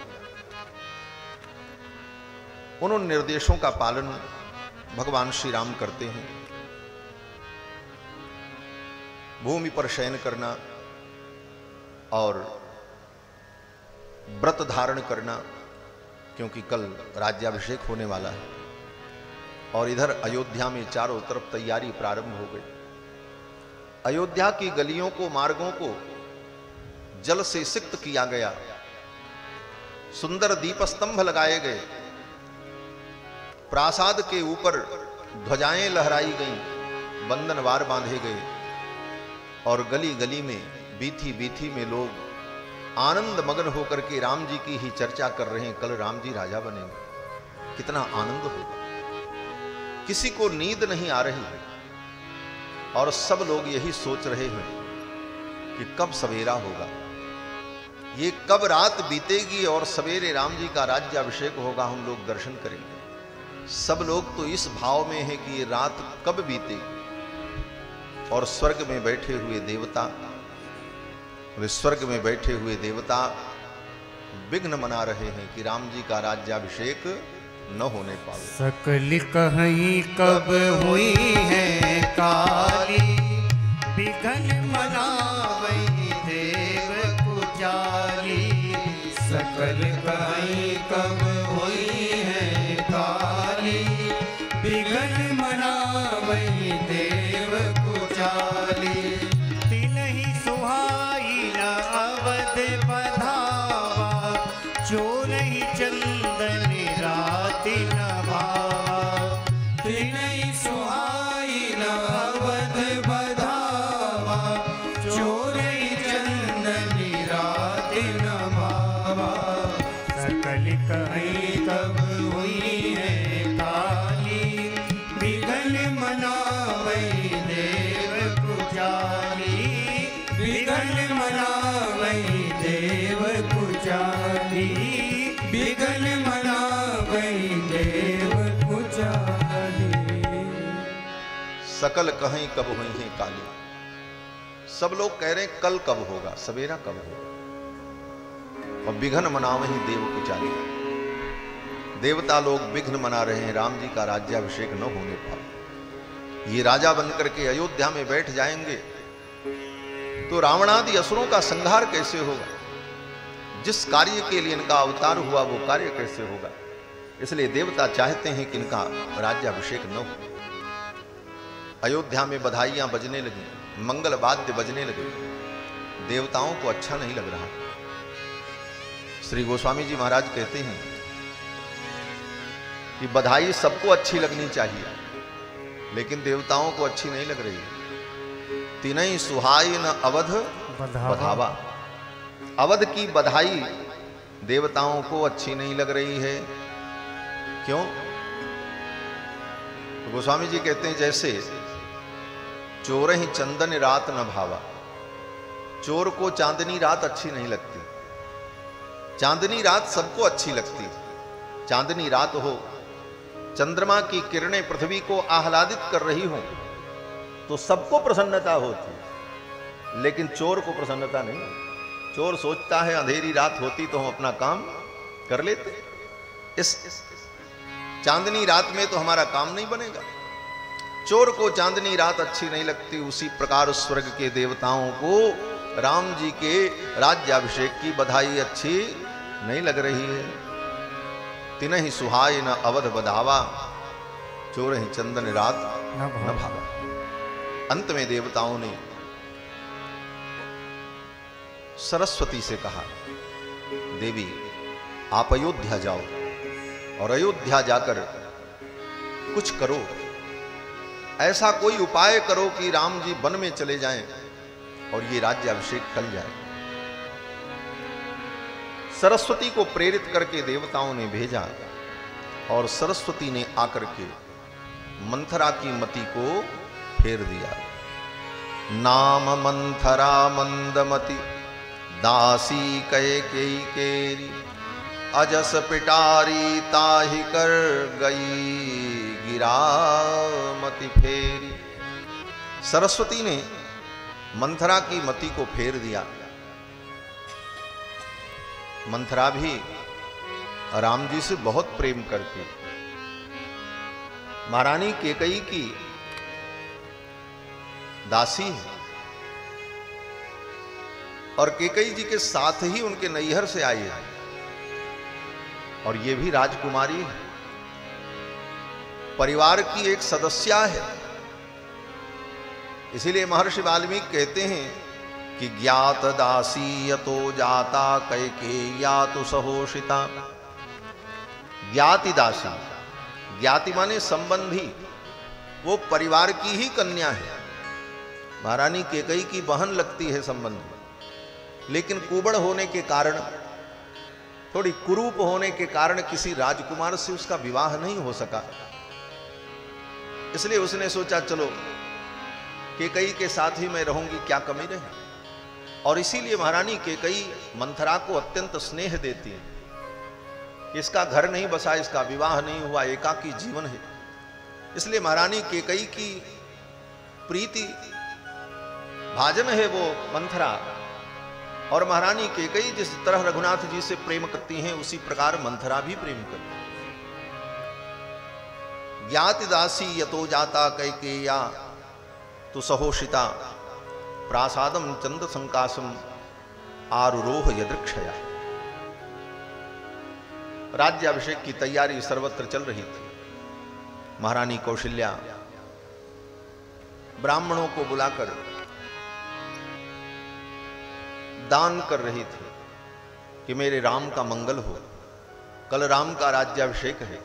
उन निर्देशों का पालन भगवान श्री राम करते हैं। भूमि पर शयन करना और व्रत धारण करना, क्योंकि कल राज्याभिषेक होने वाला है। और इधर अयोध्या में चारों तरफ तैयारी प्रारंभ हो गई। अयोध्या की गलियों को, मार्गों को जल से सिक्त किया गया, सुंदर दीपस्तंभ लगाए गए, प्रासाद के ऊपर ध्वजाएं लहराई गईं, बंधनवार बांधे गए, और गली गली में, बीथी बीथी में लोग आनंद मगन होकर के राम जी की ही चर्चा कर रहे हैं। कल राम जी राजा बनेंगे, कितना आनंद होगा। किसी को नींद नहीं आ रही है, और सब लोग यही सोच रहे हैं कि कब सवेरा होगा, ये कब रात बीतेगी और सवेरे राम जी का राज्याभिषेक होगा, हम लोग दर्शन करेंगे। सब लोग तो इस भाव में है कि ये रात कब बीतेगी। और स्वर्ग में बैठे हुए देवता, स्वर्ग में बैठे हुए देवता विघ्न मना रहे हैं कि राम जी का राज्याभिषेक न होने पाए। सकल कहीं कब हुई है काली, विघ्न मनावई देव कुचाली। सकल कहीं कब हुई है काली, विघ्न मनावई देव कुचाली। तिनहि सुहाई न अवध बधावा, चोरहि चंदन राति न भावा। तिनहि सुहाई न सकल कहीं कब हुई है काली। सब लोग कह रहे हैं कल कब होगा, सवेरा कब होगा। और विघ्न मनावहि देव कुचाली, देवता लोग विघ्न मना रहे हैं राम जी का राज्याभिषेक न होने पर। ये राजा बनकर के अयोध्या में बैठ जाएंगे तो रावणादि असुरों का संहार कैसे होगा, जिस कार्य के लिए इनका अवतार हुआ वो कार्य कैसे होगा। इसलिए देवता चाहते हैं कि इनका राज्याभिषेक न हो। अयोध्या में बधाइयां बजने लगी, मंगल वाद्य बजने लगे, देवताओं को अच्छा नहीं लग रहा। श्री गोस्वामी जी महाराज कहते हैं कि बधाई सबको अच्छी लगनी चाहिए, लेकिन देवताओं को अच्छी नहीं लग रही। तिनई सुहाई न अवध बधावा, अवध की बधाई देवताओं को अच्छी नहीं लग रही है। क्यों? तो गोस्वामी जी कहते हैं जैसे चोर ही चंदन रात न भावा, चोर को चांदनी रात अच्छी नहीं लगती। चांदनी रात सबको अच्छी लगती। चांदनी रात हो, चंद्रमा की किरणें पृथ्वी को आह्लादित कर रही हो तो सबको प्रसन्नता होती, लेकिन चोर को प्रसन्नता नहीं। चोर सोचता है अंधेरी रात होती तो हम अपना काम कर लेते, इस चांदनी रात में तो हमारा काम नहीं बनेगा। चोर को चांदनी रात अच्छी नहीं लगती। उसी प्रकार स्वर्ग के देवताओं को राम जी के राज्याभिषेक की बधाई अच्छी नहीं लग रही है। तिनहि सुहाय न अवध बधावा, चोर ही चंदन रात न भावा। अंत में देवताओं ने सरस्वती से कहा, देवी आप अयोध्या जाओ और अयोध्या जाकर कुछ करो, ऐसा कोई उपाय करो कि राम जी वन में चले जाएं और ये राज्याभिषेक टल जाए। सरस्वती को प्रेरित करके देवताओं ने भेजा और सरस्वती ने आकर के मंथरा की मति को फेर दिया। नाम मंथरा मंदमति दासी कैकेयी केरी, अजस पिटारी ताहि कर गई गिरामति फेरी। सरस्वती ने मंथरा की मति को फेर दिया। मंथरा भी राम जी से बहुत प्रेम करती, महारानी कैकेयी की दासी है और कैकेयी जी के साथ ही उनके नैहर से आई है और ये भी राजकुमारी है, परिवार की एक सदस्य है। इसीलिए महर्षि वाल्मीकि कहते हैं कि ज्ञात दासी यतो जाता कैकेय्या तु सहोषिता। ज्ञाति दासी, ज्ञाति माने संबंधी, वो परिवार की ही कन्या है। महारानी कैकेयी की बहन लगती है संबंधी, लेकिन कुबड़ होने के कारण, थोड़ी कुरूप होने के कारण किसी राजकुमार से उसका विवाह नहीं हो सका। इसलिए उसने सोचा चलो कैकेयी के साथ ही मैं रहूंगी, क्या कमी रहे। और इसीलिए महारानी कैकेयी मंथरा को अत्यंत स्नेह देती है। इसका घर नहीं बसा, इसका विवाह नहीं हुआ, एकाकी जीवन है। इसलिए महारानी कैकेयी की प्रीति भाजन है वो मंथरा। और महारानी कैकेयी जिस तरह रघुनाथ जी से प्रेम करती हैं, उसी प्रकार मंथरा भी प्रेम करती है। ज्ञाति दासी यतो जाता कैकेय्या तु सहोषिता, प्रासादम चंद संकासम आरुरोह यदृक्षया। राज्याभिषेक की तैयारी सर्वत्र चल रही थी। महारानी कौशल्या ब्राह्मणों को बुलाकर दान कर रही थी कि मेरे राम का मंगल हो, कल राम का राज्याभिषेक है।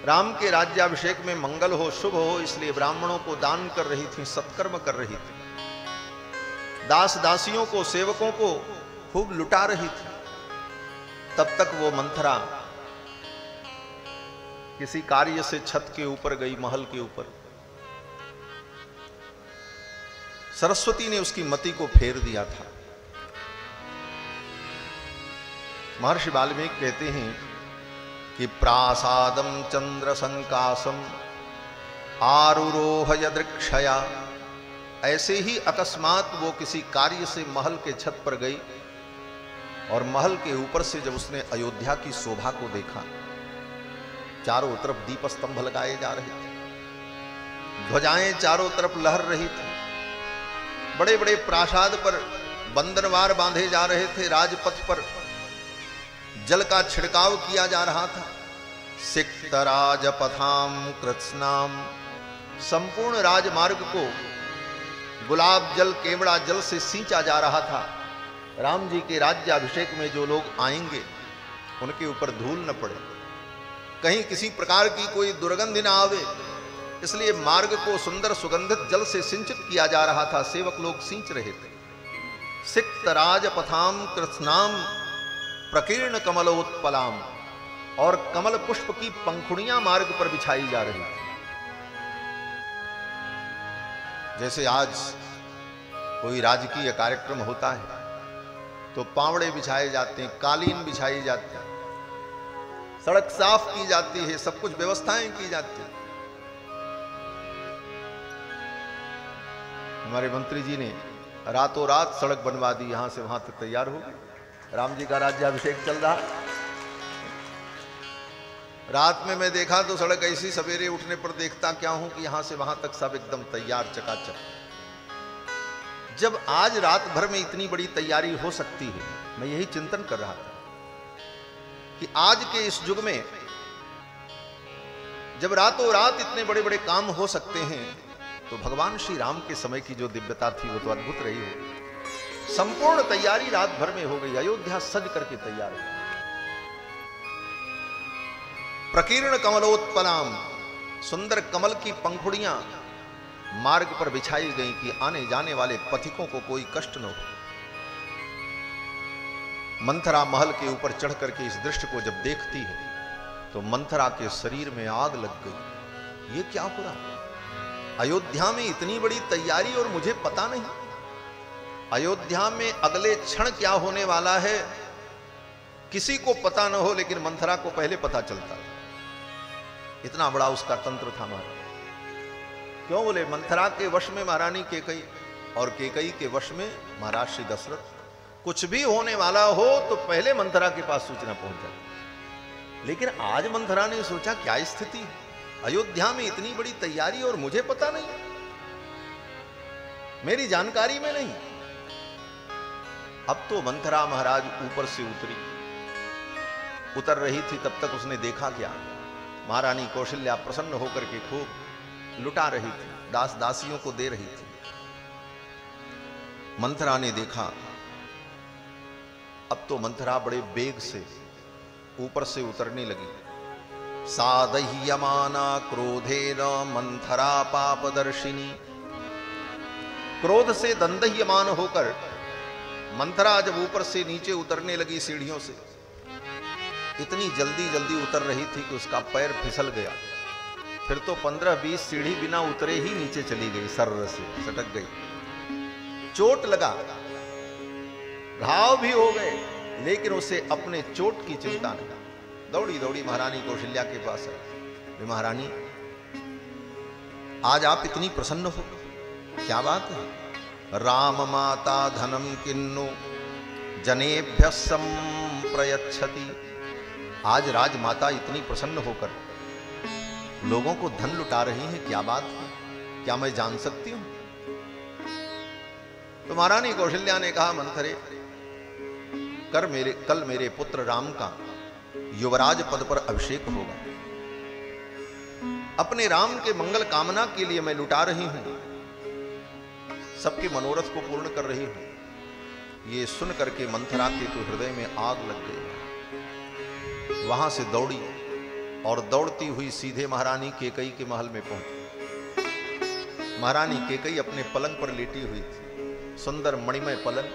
राम के राज्याभिषेक में मंगल हो, शुभ हो, इसलिए ब्राह्मणों को दान कर रही थी, सत्कर्म कर रही थी। दास दासियों को, सेवकों को खूब लुटा रही थी। तब तक वो मंथरा किसी कार्य से छत के ऊपर गई, महल के ऊपर। सरस्वती ने उसकी मति को फेर दिया था। महर्षि वाल्मीकि कहते हैं कि प्रासादम चंद्र संकासम आरुरोह यदृक्षया, ऐसे ही अकस्मात वो किसी कार्य से महल के छत पर गई और महल के ऊपर से जब उसने अयोध्या की शोभा को देखा, चारों तरफ दीप स्तंभ लगाए जा रहे थे, ध्वजाएं चारों तरफ लहर रही थी, बड़े बड़े प्रासाद पर बंदरवार बांधे जा रहे थे, राजपथ पर जल का छिड़काव किया जा रहा था। सिक्त राजपथाम कृत्स्नाम, संपूर्ण राजमार्ग को गुलाब जल केवड़ा जल से सींचा जा रहा था। राम जी के राज्याभिषेक में जो लोग आएंगे उनके ऊपर धूल न पड़े, कहीं किसी प्रकार की कोई दुर्गंध न आवे, इसलिए मार्ग को सुंदर सुगंधित जल से सिंचित किया जा रहा था। सेवक लोग सींच रहे थे। सिक्त राजपथाम कृत्स्नाम प्रकीर्ण कमलोत्पलाम, और कमल पुष्प की पंखुड़ियां मार्ग पर बिछाई जा रही थी। जैसे आज कोई राजकीय कार्यक्रम होता है तो पावड़े बिछाए जाते हैं, कालीन बिछाई जाती है, सड़क साफ की जाती है, सब कुछ व्यवस्थाएं की जाती है। हमारे मंत्री जी ने रातों रात सड़क बनवा दी, यहां से वहां तक तैयार हो गई। राम जी का राज्याभिषेक चल रहा, रात में मैं देखा तो सड़क ऐसी, सवेरे उठने पर देखता क्या हूं कि यहां से वहां तक सब एकदम तैयार चकाचक। जब आज रात भर में इतनी बड़ी तैयारी हो सकती है, मैं यही चिंतन कर रहा था कि आज के इस युग में जब रातों रात इतने बड़े बड़े काम हो सकते हैं, तो भगवान श्री राम के समय की जो दिव्यता थी वो तो अद्भुत रही हो। संपूर्ण तैयारी रात भर में हो गई, अयोध्या सज करके तैयार हो। प्रकीर्ण कमलोत्पलाम, सुंदर कमल की पंखुड़ियां मार्ग पर बिछाई गई कि आने जाने वाले पथिकों को कोई कष्ट न हो। मंथरा महल के ऊपर चढ़ करके इस दृश्य को जब देखती है तो मंथरा के शरीर में आग लग गई। ये क्या हो रहा है? अयोध्या में इतनी बड़ी तैयारी और मुझे पता नहीं। अयोध्या में अगले क्षण क्या होने वाला है किसी को पता न हो, लेकिन मंथरा को पहले पता चलता है। इतना बड़ा उसका तंत्र था महाराज। क्यों बोले? मंथरा के वश में महारानी केकई और केकई के वश में महाराज श्री दशरथ। कुछ भी होने वाला हो तो पहले मंथरा के पास सूचना पहुंच जाती। लेकिन आज मंथरा ने सोचा क्या स्थिति है, अयोध्या में इतनी बड़ी तैयारी और मुझे पता नहीं, मेरी जानकारी में नहीं। अब तो मंथरा महाराज ऊपर से उतर रही थी, तब तक उसने देखा क्या, महारानी कौशल्या प्रसन्न होकर के खूब लुटा रही थी, दास दासियों को दे रही थी। मंथरा ने देखा, अब तो मंथरा बड़े बेग से ऊपर से उतरने लगी। सादह्यमाना क्रोधेन मंथरा पापदर्शिनी, क्रोध से दंदह्यमान होकर मंथरा जब ऊपर से नीचे उतरने लगी सीढ़ियों से, इतनी जल्दी जल्दी उतर रही थी कि उसका पैर फिसल गया। फिर तो 15-20 सीढ़ी बिना उतरे ही नीचे चली गई, सर्र से सटक गई। चोट लगा, घाव भी हो गए, लेकिन उसे अपने चोट की चिंता नहीं। दौड़ी दौड़ी महारानी कौशल्या के पास आई। महारानी, आज आप इतनी प्रसन्न हो, क्या बात है? राम माता धनम किन्नु जनेभ्य संप्रयच्छति। आज राजमाता इतनी प्रसन्न होकर लोगों को धन लुटा रही हैं, क्या बात है? क्या मैं जान सकती हूं? तो महारानी कौशल्या ने कहा, मंथरे, कल मेरे पुत्र राम का युवराज पद पर अभिषेक होगा। अपने राम के मंगल कामना के लिए मैं लुटा रही हूं, सबके मनोरथ को पूर्ण कर रही हूं। ये सुन करके मंथरा के तो हृदय में आग लग गई। वहां से दौड़ी और दौड़ती हुई सीधे महारानी केकई के महल में पहुंची। महारानी केकई अपने पलंग पर लेटी हुई थी, सुंदर मणिमय पलंग,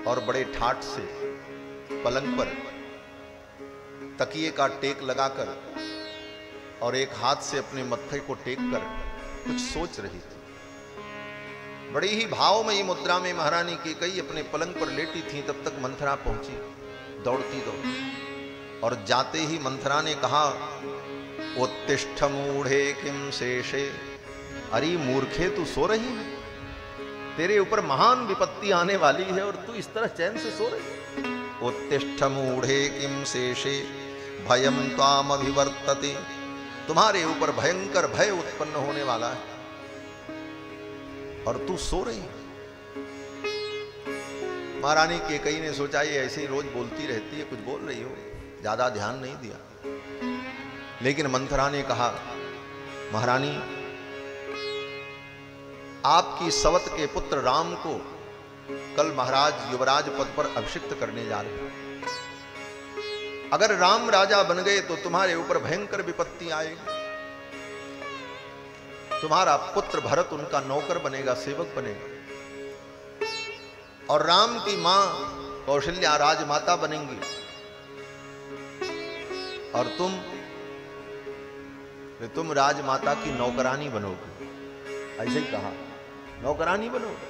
और बड़े ठाठ से पलंग पर तकिए का टेक लगाकर और एक हाथ से अपने मत्थे को टेक कर कुछ सोच रही थी। बड़ी ही भावमयी मुद्रा में महारानी केकई अपने पलंग पर लेटी थी। तब तक मंथरा पहुंची, दौड़ती दौड़ती, और जाते ही मंथरा ने कहा उत्तिष्ठ मूढ़े किम शेषे, अरे मूर्खे तू सो रही है, तेरे ऊपर महान विपत्ति आने वाली है और तू इस तरह चैन से सो रही है। उत्तिष्ठ मूढ़े किम शेषे भयम त्वाम अभिवर्तते, तुम्हारे ऊपर भयंकर भय उत्पन्न होने वाला है और तू सो रही है। महारानी कैकेयी ने सोचा ये ऐसे ही रोज बोलती रहती है, कुछ बोल रही हो, ज्यादा ध्यान नहीं दिया। लेकिन मंथरा ने कहा, महारानी आपकी सवत के पुत्र राम को कल महाराज युवराज पद पर अभिषिक्त करने जा रहे हैं। अगर राम राजा बन गए तो तुम्हारे ऊपर भयंकर विपत्ति आएगी। तुम्हारा पुत्र भरत उनका नौकर बनेगा, सेवक बनेगा, और राम की मां कौशल्या राजमाता बनेंगी, और तुम राजमाता की नौकरानी बनोगे। ऐसे ही कहा, नौकरानी बनोगे।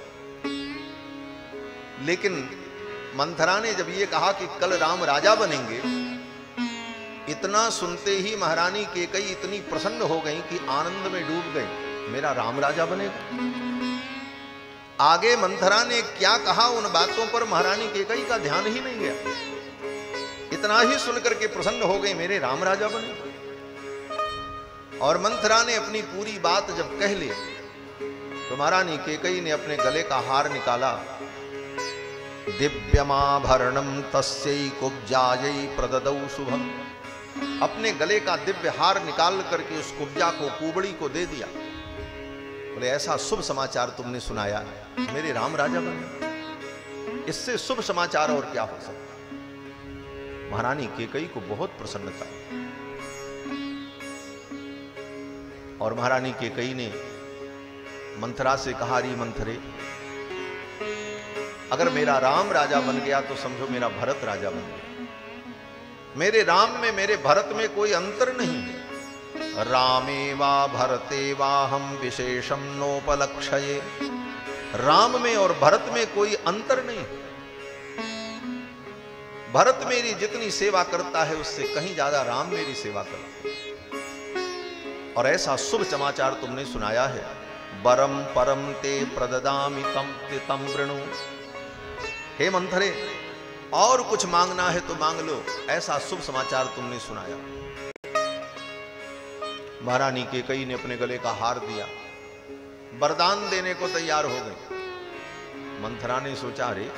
लेकिन मंथरा ने जब ये कहा कि कल राम राजा बनेंगे, इतना सुनते ही महारानी कैकेयी इतनी प्रसन्न हो गई कि आनंद में डूब गई, मेरा राम राजा बनेगा। आगे मंथरा ने क्या कहा उन बातों पर महारानी कैकेयी का ध्यान ही नहीं गया, इतना ही सुनकर के प्रसन्न हो गई, मेरे राम राजा बनेगा। और मंथरा ने अपनी पूरी बात जब कह ली तो महारानी कैकेयी ने अपने गले का हार निकाला। दिव्यमाभरणम तस्यै कुब्जायै प्रददौ शुभम, अपने गले का दिव्य हार निकाल करके उस कुब्जा को, कुबड़ी को दे दिया। बोले ऐसा शुभ समाचार तुमने सुनाया, मेरे राम राजा बने, इससे शुभ समाचार और क्या हो सकता। महारानी कैकेयी को बहुत प्रसन्नता, और महारानी कैकेयी ने मंथरा से कहा, री मंथरे, अगर मेरा राम राजा बन गया तो समझो मेरा भरत राजा बन गया। मेरे राम में, मेरे भरत में कोई अंतर नहीं है। रामे वा भरते वा हम विशेषम नोपलक्षये, राम में और भरत में कोई अंतर नहीं। भरत मेरी जितनी सेवा करता है उससे कहीं ज्यादा राम मेरी सेवा करता है। और ऐसा शुभ समाचार तुमने सुनाया है, वरम परम ते प्रददामि तम वृणु। हे मंथरे, और कुछ मांगना है तो मांग लो, ऐसा शुभ समाचार तुमने सुनाया। महारानी कैकेयी ने अपने गले का हार दिया, वरदान देने को तैयार हो गई। मंथरा ने सोचा, अरे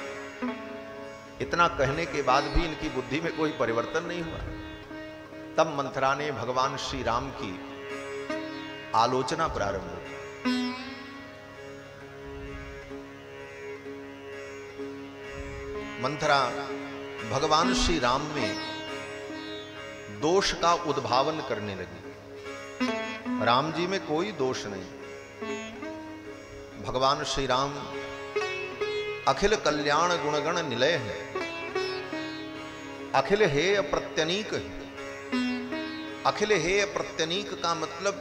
इतना कहने के बाद भी इनकी बुद्धि में कोई परिवर्तन नहीं हुआ। तब मंथरा ने भगवान श्री राम की आलोचना प्रारंभ की। मंथरा भगवान श्री राम में दोष का उद्भावन करने लगी। राम जी में कोई दोष नहीं। भगवान श्री राम अखिल कल्याण गुणगण निलय है, अखिल हेय प्रत्यनीक है। अखिल हेय प्रत्यनीक का मतलब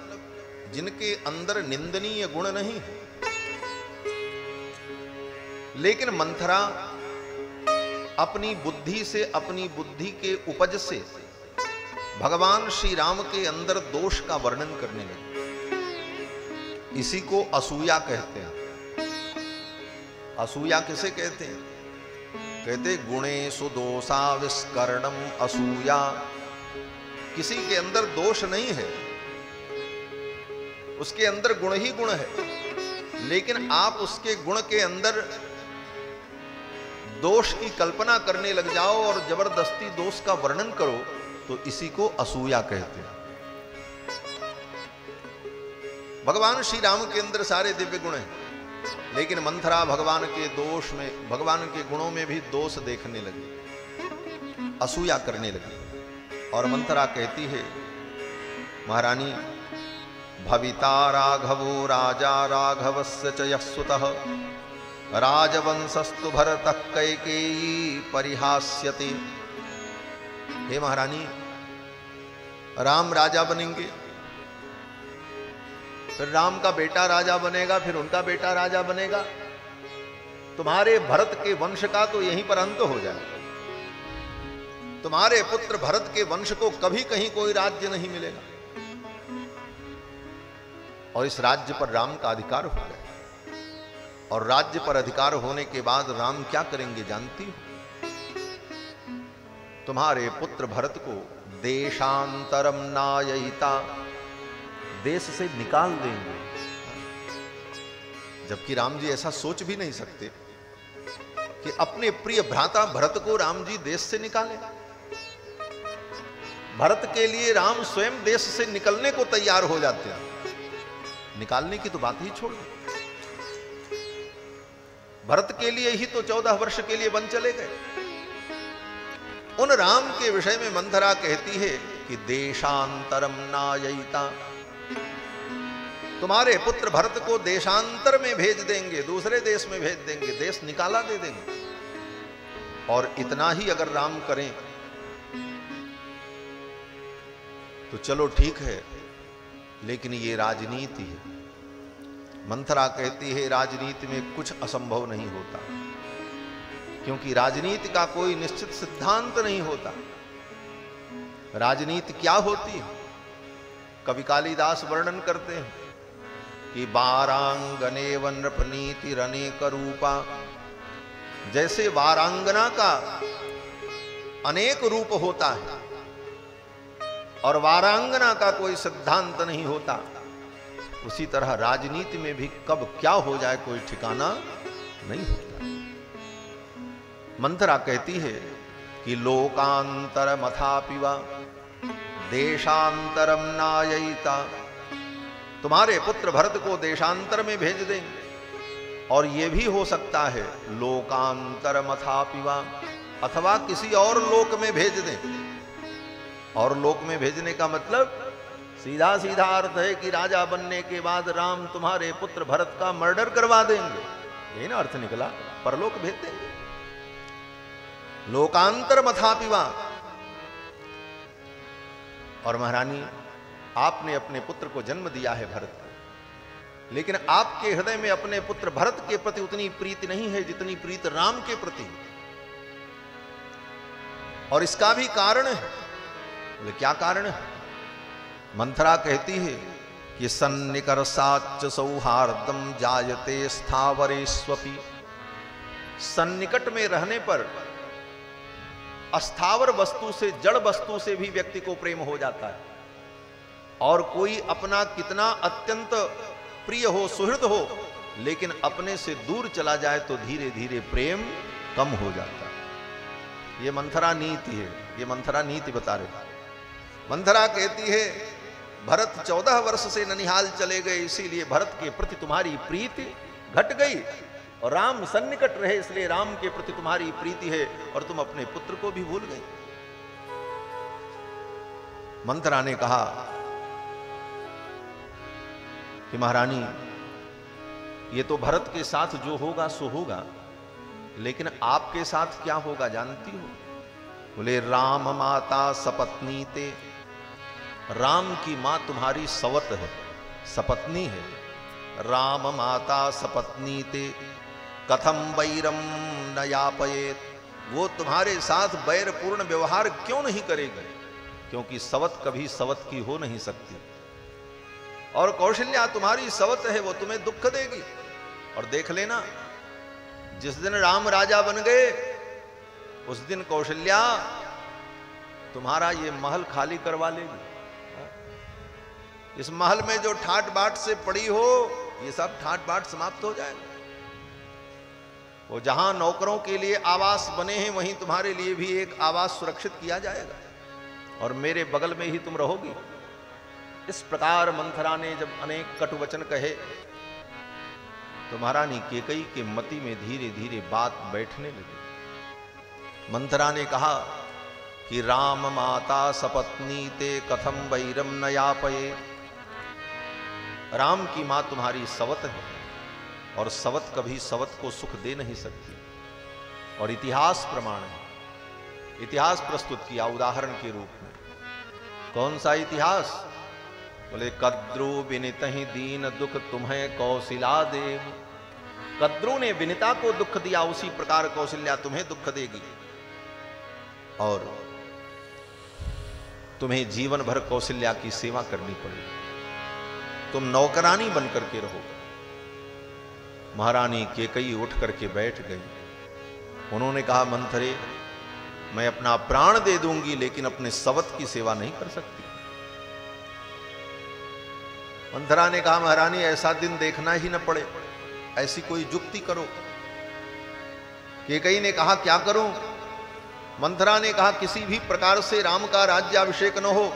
जिनके अंदर निंदनीय गुण नहीं है। लेकिन मंथरा अपनी बुद्धि से, अपनी बुद्धि के उपज से भगवान श्री राम के अंदर दोष का वर्णन करने लगी। इसी को असूया कहते हैं। असूया किसे कहते हैं? कहते गुणेषु दोषाविष्करणम असूया। किसी के अंदर दोष नहीं है, उसके अंदर गुण ही गुण है, लेकिन आप उसके गुण के अंदर दोष की कल्पना करने लग जाओ और जबरदस्ती दोष का वर्णन करो, तो इसी को असूया कहते हैं। भगवान श्री राम के अंदर सारे दिव्य गुण हैं, लेकिन मंथरा भगवान के दोष में, भगवान के गुणों में भी दोष देखने लगी, असूया करने लगी। और मंथरा कहती है, महारानी भविता राघवो राजा राघवस्य च यः सुतः राजवंशस्तु भरतः कैकेयी परिहास्यते। हे महारानी, राम राजा बनेंगे, फिर राम का बेटा राजा बनेगा, फिर उनका बेटा राजा बनेगा, तुम्हारे भरत के वंश का तो यहीं पर अंत हो जाएगा। तुम्हारे पुत्र भरत के वंश को कभी कहीं कोई राज्य नहीं मिलेगा। और इस राज्य पर राम का अधिकार हो गया। और राज्य पर अधिकार होने के बाद राम क्या करेंगे जानती हो? तुम्हारे पुत्र भरत को देशांतरम नाययिता, देश से निकाल देंगे। जबकि राम जी ऐसा सोच भी नहीं सकते कि अपने प्रिय भ्राता भरत को राम जी देश से निकालें। भरत के लिए राम स्वयं देश से निकलने को तैयार हो जाते हैं, निकालने की तो बात ही छोड़। भरत के लिए ही तो 14 वर्ष के लिए वन चले गए। उन राम के विषय में मंथरा कहती है कि देशांतरम नाययिता, तुम्हारे पुत्र भरत को देशांतर में भेज देंगे, दूसरे देश में भेज देंगे, देश निकाला दे देंगे। और इतना ही अगर राम करें तो चलो ठीक है, लेकिन ये राजनीति है। मंथरा कहती है राजनीति में कुछ असंभव नहीं होता, क्योंकि राजनीति का कोई निश्चित सिद्धांत नहीं होता। राजनीति क्या होती है? कवि कालिदास वर्णन करते हैं कि वारांगने नृपनीति रनेक रूपा, जैसे वारांगना का अनेक रूप होता है और वारांगना का कोई सिद्धांत नहीं होता, उसी तरह राजनीति में भी कब क्या हो जाए कोई ठिकाना नहीं होता। मंथरा कहती है कि लोकांतर मथापिवा देशांतरम नाययिता, तुम्हारे पुत्र भरत को देशांतर में भेज देंगे। और यह भी हो सकता है लोकांतर मथापिवा, अथवा किसी और लोक में भेज दें। और लोक में भेजने का मतलब सीधा सीधा अर्थ है कि राजा बनने के बाद राम तुम्हारे पुत्र भरत का मर्डर करवा देंगे, यही ना अर्थ निकला, परलोक भेज देंगे। लोकांतर मथापिवा। और महारानी, आपने अपने पुत्र को जन्म दिया है भरत को, लेकिन आपके हृदय में अपने पुत्र भरत के प्रति उतनी प्रीति नहीं है जितनी प्रीति राम के प्रति। और इसका भी कारण है। बोले क्या कारण है? मंथरा कहती है कि सन्निकर्षाच्च सौहार्दम जायते स्थावरेष्वपि, सन्निकट में रहने पर अस्थावर वस्तु से, जड़ वस्तु से भी व्यक्ति को प्रेम हो जाता है। और कोई अपना कितना अत्यंत प्रिय हो, सुहृद हो, लेकिन अपने से दूर चला जाए तो धीरे धीरे प्रेम कम हो जाता है। ये मंथरा नीति है, ये मंथरा नीति बता रहे। मंथरा कहती है भरत 14 वर्ष से ननिहाल चले गए, इसीलिए भरत के प्रति तुम्हारी प्रीति घट गई, और राम सन्निकट रहे इसलिए राम के प्रति तुम्हारी प्रीति है, और तुम अपने पुत्र को भी भूल गए। मंथरा ने कहा कि महारानी, ये तो भरत के साथ जो होगा सो होगा, लेकिन आपके साथ क्या होगा जानती हो? बोले राम माता सपत्नी ते, राम की मां तुम्हारी सवत है, सपत्नी है। राम माता सपत्नी ते कथम वैरम न यापयेत, वो तुम्हारे साथ वैरपूर्ण व्यवहार क्यों नहीं करेगी? क्योंकि सवत कभी सवत की हो नहीं सकती। और कौशल्या तुम्हारी सवत है, वो तुम्हें दुख देगी। और देख लेना, जिस दिन राम राजा बन गए उस दिन कौशल्या तुम्हारा ये महल खाली करवा लेगी। इस महल में जो ठाट बाट से पड़ी हो, ये सब ठाट बाट समाप्त हो जाएगा। वो जहां नौकरों के लिए आवास बने हैं, वहीं तुम्हारे लिए भी एक आवास सुरक्षित किया जाएगा, और मेरे बगल में ही तुम रहोगी। इस प्रकार मंथरा ने जब अनेक कटु वचन कहे तो महारानी केकई के मति में धीरे धीरे बात बैठने लगी। मंथरा ने कहा कि राम माता सपत्नी ते कथम वैरम न यापये, राम की मां तुम्हारी सवत है, और सवत कभी सवत को सुख दे नहीं सकती। और इतिहास प्रमाण है, इतिहास प्रस्तुत किया उदाहरण के रूप में। कौन सा इतिहास? बोले कद्रु विनित ही दीन दुख तुम्हें कौशिला देव, कद्रु ने विनिता को दुख दिया, उसी प्रकार कौशल्या तुम्हें दुख देगी, और तुम्हें जीवन भर कौशल्या की सेवा करनी पड़ेगी। तुम नौकरानी बन करके रहो। महारानी कैकेयी उठ करके बैठ गई। उन्होंने कहा, मंथरे मैं अपना प्राण दे दूंगी लेकिन अपने सवत की सेवा नहीं कर सकती। मंथरा ने कहा, महारानी ऐसा दिन देखना ही न पड़े, ऐसी कोई जुक्ति करो। कैकेयी ने कहा, क्या करूं? मंथरा ने कहा, किसी भी प्रकार से राम का राज्याभिषेक न हो,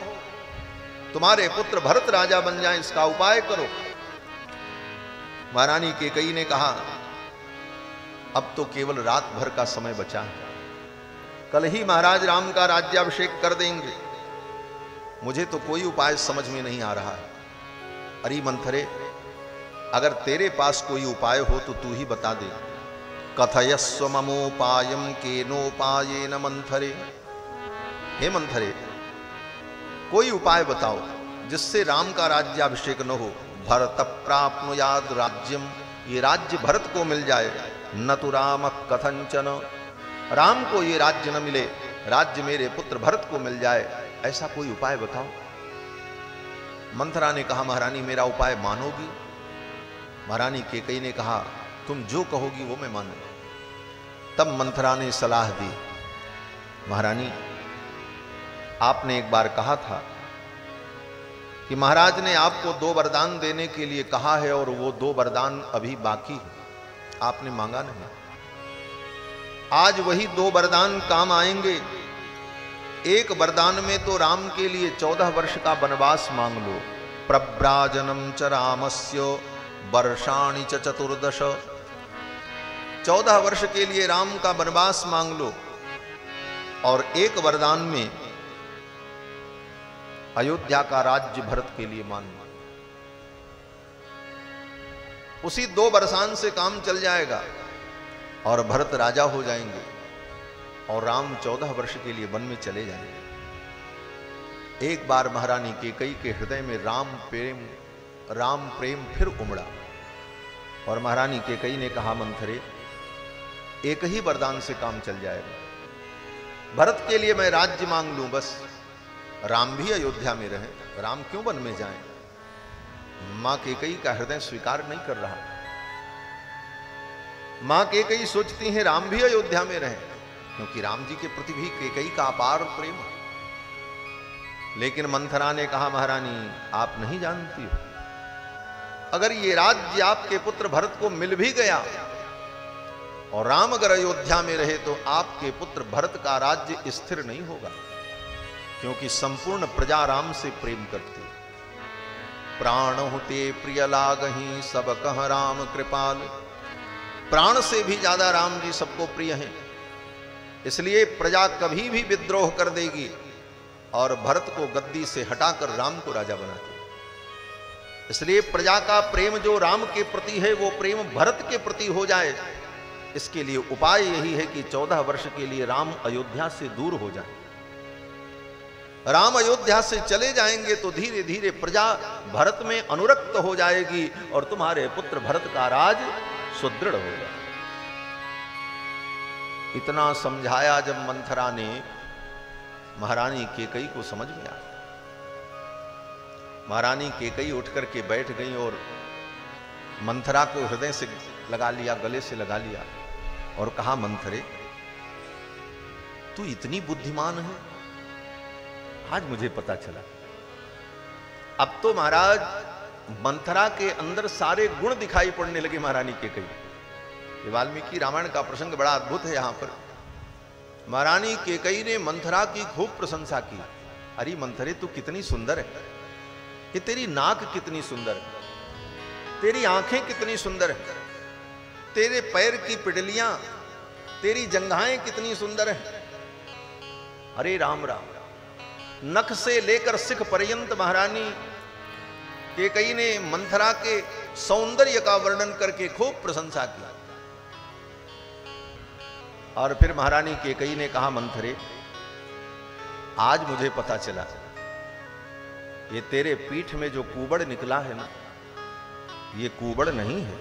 तुम्हारे पुत्र भरत राजा बन जाएं, इसका उपाय करो। महारानी कैकेयी ने कहा, अब तो केवल रात भर का समय बचा है, कल ही महाराज राम का राज्याभिषेक कर देंगे, मुझे तो कोई उपाय समझ में नहीं आ रहा है। अरे मंथरे, अगर तेरे पास कोई उपाय हो तो तू ही बता दे। कथयस्व ममोपायम केनोपायेन मंथरे। हे मंथरे, कोई उपाय बताओ जिससे राम का राज्याभिषेक न हो। भरत प्राप्नुयाद राज्यम, ये राज्य भरत को मिल जाए। न तो राम कथंचन, राम को ये राज्य न मिले, राज्य मेरे पुत्र भरत को मिल जाए, ऐसा कोई उपाय बताओ। मंथरा ने कहा, महारानी मेरा उपाय मानोगी? महारानी कैकेयी ने कहा, तुम जो कहोगी वो मैं मानूं। तब मंथरा ने सलाह दी, महारानी आपने एक बार कहा था कि महाराज ने आपको 2 वरदान देने के लिए कहा है और वो 2 वरदान अभी बाकी है, आपने मांगा नहीं। आज वही 2 वरदान काम आएंगे। एक वरदान में तो राम के लिए 14 वर्ष का वनवास मांग लो। प्रव्राजनम च रामस्य वर्षाणि च 14। 14 वर्ष के लिए राम का वनवास मांग लो। और एक वरदान में अयोध्या का राज्य भरत के लिए मान लो। उसी 2 वरसान से काम चल जाएगा और भरत राजा हो जाएंगे और राम 14 वर्ष के लिए वन में चले जाएंगे। एक बार महारानी कैकेयी के हृदय में राम प्रेम फिर उमड़ा और महारानी कैकेयी ने कहा, मंथरे एक ही वरदान से काम चल जाएगा। भरत के लिए मैं राज्य मांग लूं बस, राम भी अयोध्या में रहे, राम क्यों वन में जाएं? मां कैकेयी का हृदय स्वीकार नहीं कर रहा। मां कैकेयी सोचती हैं राम भी अयोध्या में रहे, क्योंकि राम जी के प्रति भी कैकेयी का अपार प्रेम है। लेकिन मंथरा ने कहा, महारानी आप नहीं जानती हो, अगर ये राज्य आपके पुत्र भरत को मिल भी गया और राम अगर अयोध्या में रहे तो आपके पुत्र भरत का राज्य स्थिर नहीं होगा, क्योंकि संपूर्ण प्रजा राम से प्रेम करती। प्राण होते प्रिय लागहि सब कह राम कृपाल। प्राण से भी ज्यादा राम जी सबको प्रिय हैं, इसलिए प्रजा कभी भी विद्रोह कर देगी और भरत को गद्दी से हटाकर राम को राजा बनाती। इसलिए प्रजा का प्रेम जो राम के प्रति है वो प्रेम भरत के प्रति हो जाए। इसके लिए उपाय यही है कि 14 वर्ष के लिए राम अयोध्या से दूर हो जाए। राम अयोध्या से चले जाएंगे तो धीरे धीरे प्रजा भरत में अनुरक्त हो जाएगी और तुम्हारे पुत्र भरत का राज सुदृढ़ होगा। इतना समझाया जब मंथरा ने, महारानी कैकेयी को समझ में आया। महारानी कैकेयी उठ करके बैठ गई और मंथरा को हृदय से लगा लिया, गले से लगा लिया और कहा, मंथरे तू इतनी बुद्धिमान है, आज मुझे पता चला। अब तो महाराज मंथरा के अंदर सारे गुण दिखाई पड़ने लगे महारानी कैकेयी। ये वाल्मीकि रामायण का प्रसंग बड़ा अद्भुत है। यहां पर महारानी कैकेयी ने मंथरा की खूब प्रशंसा की। अरे मंथरे तू कितनी सुंदर है, ये तेरी नाक कितनी सुंदर है, तेरी आंखें कितनी सुंदर है, तेरे पैर की पिडलियां, तेरी जंघाएं कितनी सुंदर है। अरे राम राम, नख से लेकर सिख पर्यंत महारानी कैकेयी ने मंथरा के सौंदर्य का वर्णन करके खूब प्रशंसा की। और फिर महारानी कैकेयी ने कहा, मंथरे आज मुझे पता चला ये तेरे पीठ में जो कुबड़ निकला है ना, ये कुबड़ नहीं है।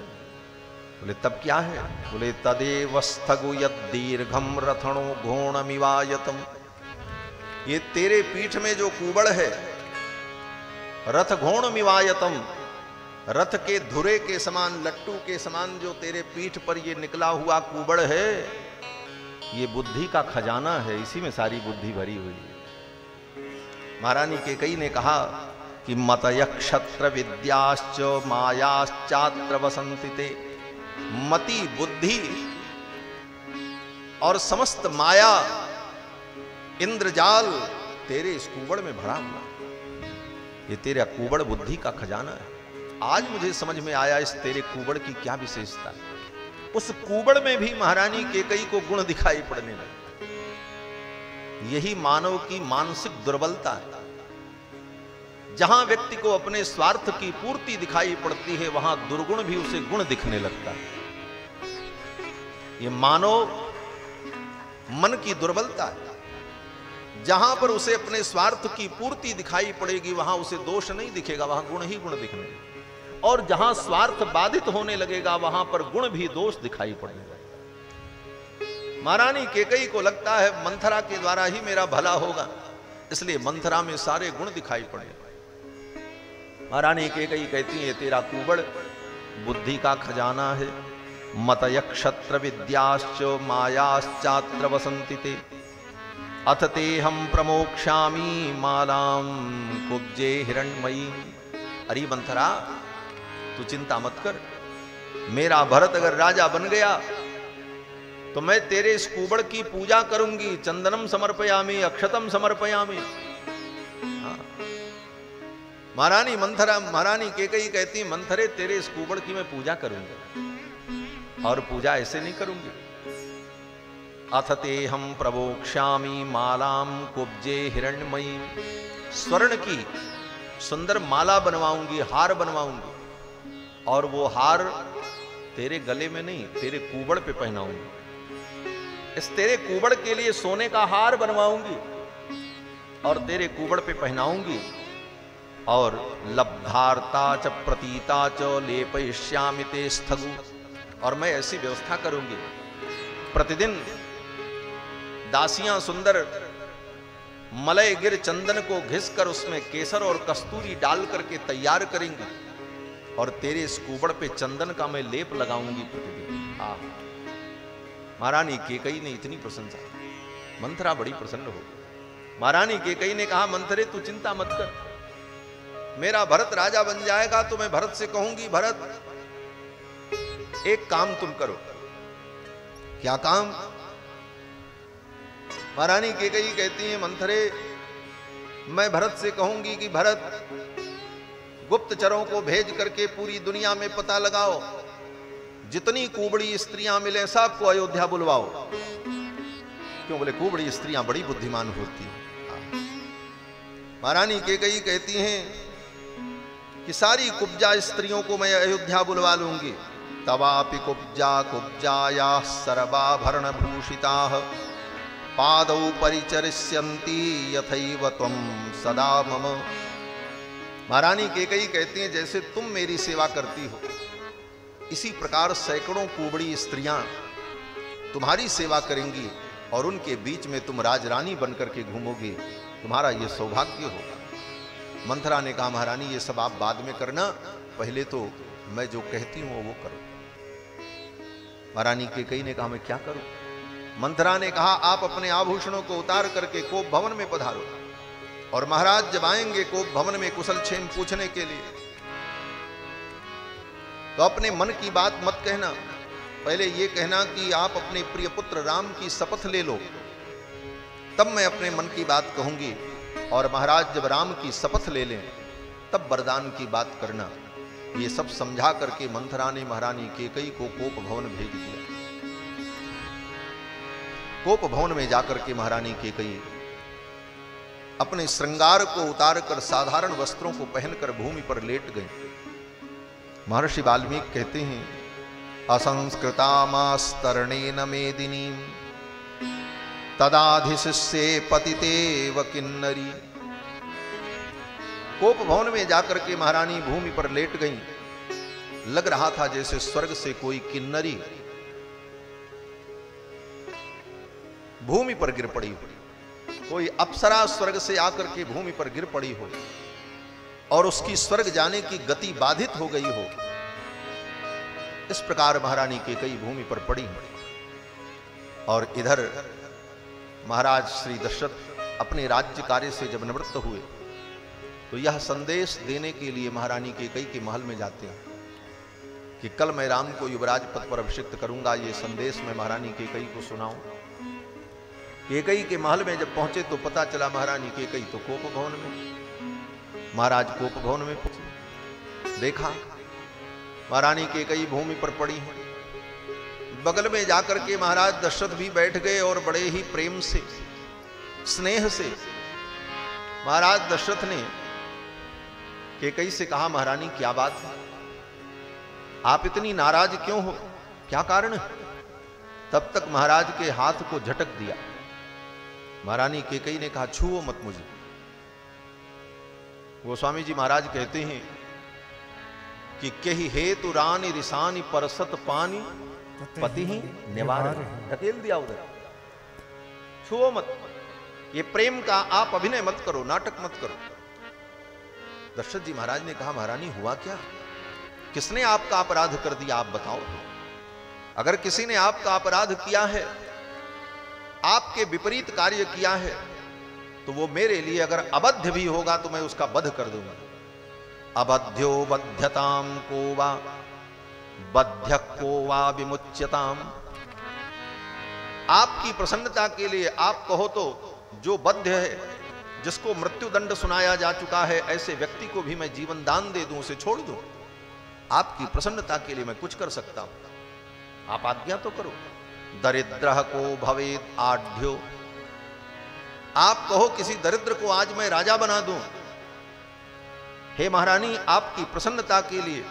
बोले तब क्या है? बोले तदेव स्थगु यद्दीर्घम रथणो घोणमिवायतम। ये तेरे पीठ में जो कुबड़ है, रथ घोणमिवायतम, रथ के धुरे के समान, लट्टू के समान जो तेरे पीठ पर ये निकला हुआ कुबड़ है, ये बुद्धि का खजाना है, इसी में सारी बुद्धि भरी हुई है। महारानी कैकेयी ने कहा कि मतय क्षत्र विद्याश्च मायाश्चात्र वसंति ते। मति, बुद्धि और समस्त माया, इंद्रजाल तेरे इस कुबड़ में भरा हुआ। ये तेरा कुबड़ बुद्धि का खजाना है। आज मुझे समझ में आया इस तेरे कुबड़ की क्या विशेषता है। उस कुबड़ में भी महारानी कैकेयी को गुण दिखाई पड़ने लगे। यही मानव की मानसिक दुर्बलता है। जहां व्यक्ति को अपने स्वार्थ की पूर्ति दिखाई पड़ती है, वहां दुर्गुण भी उसे गुण दिखने लगता है। ये मानव मन की दुर्बलता है। जहां पर उसे अपने स्वार्थ की पूर्ति दिखाई पड़ेगी, वहां उसे दोष नहीं दिखेगा, वहां गुण ही गुण दिखने लगेगा। और जहां स्वार्थ बाधित होने लगेगा, वहां पर गुण भी दोष दिखाई पड़ने लगेगा। महारानी कैकेयी को लगता है मंथरा के द्वारा ही मेरा भला होगा, इसलिए मंथरा में सारे गुण दिखाई पड़े। महारानी कैकेयी कहती है तेरा कुबड़ बुद्धि का खजाना है। मतय क्षत्र विद्याश्च मायाश्चात्र वसंति ते। अथ ते हम प्रमोक्ष्यामि मालाम कुब्जे हिरण्मयी। अरे मंथरा, तू चिंता मत कर। मेरा भरत अगर राजा बन गया तो मैं तेरे इस कुबड़ की पूजा करूंगी। चंदनम समर्पयामि, अक्षतम समर्पयामि। महारानी मंथरा, महारानी कैकेयी कहती मंथरे तेरे इस कुबड़ की मैं पूजा करूंगी, और पूजा ऐसे नहीं करूंगी। अथ ते हम प्रवोक्ष्यामि मालाम कुब्जे हिरण्मयी। स्वर्ण की सुंदर माला बनवाऊंगी, हार बनवाऊंगी, और वो हार तेरे गले में नहीं, तेरे कुबड़ पे पहनाऊंगी। इस तेरे कुबड़ के लिए सोने का हार बनवाऊंगी और तेरे कुबड़ पे पहनाऊंगी। और लब्धार्ता च प्रतीता च लेपयिष्यामि ते स्थगु। और मैं ऐसी व्यवस्था करूंगी, प्रतिदिन दासियां सुंदर मलय गिर चंदन को घिसकर उसमें केसर और कस्तूरी डाल करके तैयार करेंगी, और तेरे इस कुबड़ पे चंदन का मैं लेप लगाऊंगी प्रतिदिन। महारानी कैकेयी ने इतनी प्रशंसा, मंथरा बड़ी प्रसन्न हो। महारानी कैकेयी ने कहा मंथरे तू चिंता मत कर, मेरा भरत राजा बन जाएगा तो मैं भरत से कहूंगी भरत एक काम तुम करो। क्या काम? महारानी कैकेयी कहती है मंथरे मैं भरत से कहूंगी कि भरत गुप्तचरों को भेज करके पूरी दुनिया में पता लगाओ, जितनी कुबड़ी स्त्रियां मिले सबको अयोध्या बुलवाओ। क्यों बोले कुबड़ी स्त्रियां बड़ी बुद्धिमान होती हैं। महारानी कैकेयी कहती हैं कि सारी कुब्जा स्त्रियों को मैं अयोध्या बुलवा लूंगी। तवापि कुब्जा कुब्जाया सर्वाभरण भूषिताः पादौ परिचरिष्यन्ति यथैव त्वं सदा मम। महारानी कैकेयी कहती हैं जैसे तुम मेरी सेवा करती हो, इसी प्रकार सैकड़ों कुबड़ी स्त्रियां तुम्हारी सेवा करेंगी, और उनके बीच में तुम राजरानी बनकर के घूमोगी। तुम्हारा यह सौभाग्य होगा। मंथरा ने कहा महारानी ये सब आप बाद में करना, पहले तो मैं जो कहती हूं वो करो। महारानी कैकेयी ने कहा मैं क्या करूं? मंथरा ने कहा आप अपने आभूषणों को उतार करके कोप भवन में पधारो, और महाराज जब आएंगे कोप भवन में कुशल क्षेम पूछने के लिए, तो अपने मन की बात मत कहना। पहले ये कहना कि आप अपने प्रिय पुत्र राम की शपथ ले लो, तब मैं अपने मन की बात कहूंगी। और महाराज जब राम की शपथ ले लें तब वरदान की बात करना। ये सब समझा करके मंथरा ने महारानी कैकेयी को कोप भवन भेज दिया। कोप भवन में जाकर के महारानी कैकेयी अपने श्रृंगार को उतारकर साधारण वस्त्रों को पहनकर भूमि पर लेट गए। महर्षि वाल्मीकि कहते हैं असंस्कृतामास्तरणेन मेदिनी तदाधिशिष्ये पतितेव किन्नरी। कोप भवन में जाकर के महारानी भूमि पर लेट गईं। लग रहा था जैसे स्वर्ग से कोई किन्नरी भूमि पर गिर पड़ी हो, कोई अप्सरा स्वर्ग से आकर के भूमि पर गिर पड़ी हो। और उसकी स्वर्ग जाने की गति बाधित हो गई हो, इस प्रकार महारानी कैकेयी भूमि पर पड़ी हैं। और इधर महाराज श्री दशरथ अपने राज्य कार्य से जब निवृत्त हुए तो यह संदेश देने के लिए महारानी कैकेयी के महल में जाते हैं कि कल मैं राम को युवराज पद पर अभिषिक्त करूंगा, ये संदेश मैं महारानी कैकेयी को सुनाऊं। कैकेयी के महल में जब पहुंचे तो पता चला महारानी कैकेयी तो कोप भवन में। महाराज कोप भवन में पहुंचे, देखा महारानी कैकेयी भूमि पर पड़ी है। बगल में जाकर के महाराज दशरथ भी बैठ गए और बड़े ही प्रेम से, स्नेह से महाराज दशरथ ने कैकेयी से कहा, महारानी क्या बात है, आप इतनी नाराज क्यों हो, क्या कारण है? तब तक महाराज के हाथ को झटक दिया। महारानी कैकेयी ने कहा, छुओ मत मुझे। गोस्वामी जी महाराज कहते हैं कि केहि हेतु रानी रिसानी परसत पानी पति ही निवार, ढकेल दिया उधर, छुओ मत, ये प्रेम का आप अभिनय मत करो, नाटक मत करो। दशरथ जी महाराज ने कहा, महारानी हुआ क्या, किसने आपका अपराध कर दिया, आप बताओ। अगर किसी ने आपका अपराध किया है, आपके विपरीत कार्य किया है, तो वो मेरे लिए अगर अबद्ध भी होगा तो मैं उसका वध कर दूंगा। अबध्यो बध्यताम को वा बध्य को वा विमुच्यताम। आपकी प्रसन्नता के लिए आप कहो तो जो बद्ध है, जिसको मृत्यु दंड सुनाया जा चुका है, ऐसे व्यक्ति को भी मैं जीवन दान दे दूं, उसे छोड़ दूं। आपकी प्रसन्नता के लिए मैं कुछ कर सकता हूं, आप आज्ञा तो करो। दरिद्र को भवेद आढ्यो, आप कहो किसी दरिद्र को आज मैं राजा बना दूं। हे महारानी, आपकी प्रसन्नता के लिए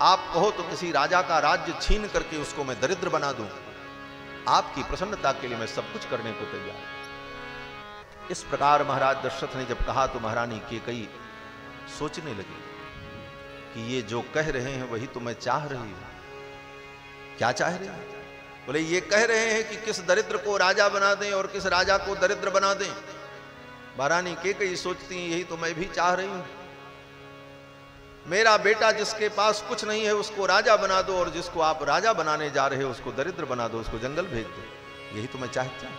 आप कहो तो किसी राजा का राज्य छीन करके उसको मैं दरिद्र बना दूं। आपकी प्रसन्नता के लिए मैं सब कुछ करने को तैयार। इस प्रकार महाराज दशरथ ने जब कहा तो महारानी कैकेयी सोचने लगी कि ये जो कह रहे हैं वही तो मैं चाह रही हूं। क्या चाह रहे हैं? बोले ये कह रहे हैं कि किस दरिद्र को राजा बना दें और किस राजा को दरिद्र बना दें। महारानी कैकेयी सोचती हैं यही तो मैं भी चाह रही हूं। मेरा बेटा जिसके पास कुछ नहीं है उसको राजा बना दो, और जिसको आप राजा बनाने जा रहे हो उसको दरिद्र बना दो, उसको जंगल भेज दो। यही तो मैं चाहता हूं।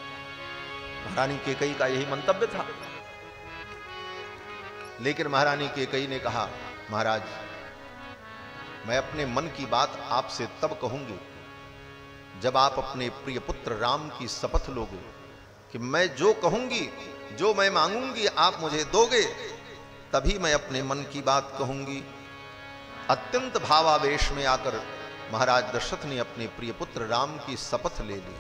महारानी कैकेयी का यही मंतव्य था। लेकिन महारानी कैकेयी ने कहा, महाराज मैं अपने मन की बात आपसे तब कहूंगी जब आप अपने प्रिय पुत्र राम की शपथ लोगे कि मैं जो कहूंगी, जो मैं मांगूंगी आप मुझे दोगे, तभी मैं अपने मन की बात कहूंगी। अत्यंत भावावेश में आकर महाराज दशरथ ने अपने प्रिय पुत्र राम की शपथ ले ली।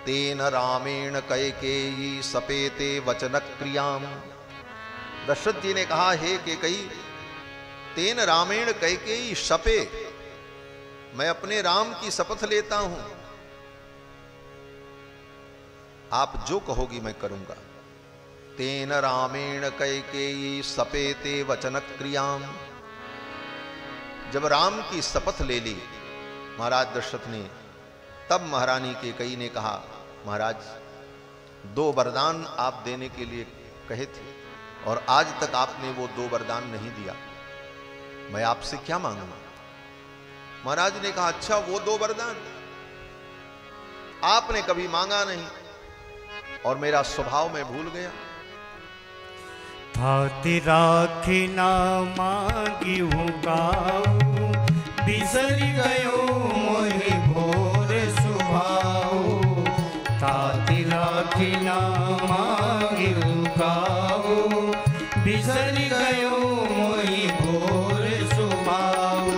तेन रामेण कैकेयी सपेते वचन क्रियाम। दशरथ जी ने कहा, हे कैकेयी, तेन रामेण कैकेयी शपे, मैं अपने राम की शपथ लेता हूं, आप जो कहोगी मैं करूंगा। तेन रामेण कैकेयी सपेते वचन क्रियाम। जब राम की शपथ ले ली महाराज दशरथ ने, तब महारानी कैकेयी ने कहा, महाराज 2 वरदान आप देने के लिए कहे थे और आज तक आपने वो 2 वरदान नहीं दिया, मैं आपसे क्या मांगूं? महाराज ने कहा, अच्छा वो 2 वरदान आपने कभी मांगा नहीं और मेरा स्वभाव मैं भूल गया। भाति राखी ना मांगी गाऊ, बिसर गयो मोहि भोर सुभाऊ। ताति राखी ना मांगी गाऊ, बिसर गयो मोहि भोर सुभाऊ।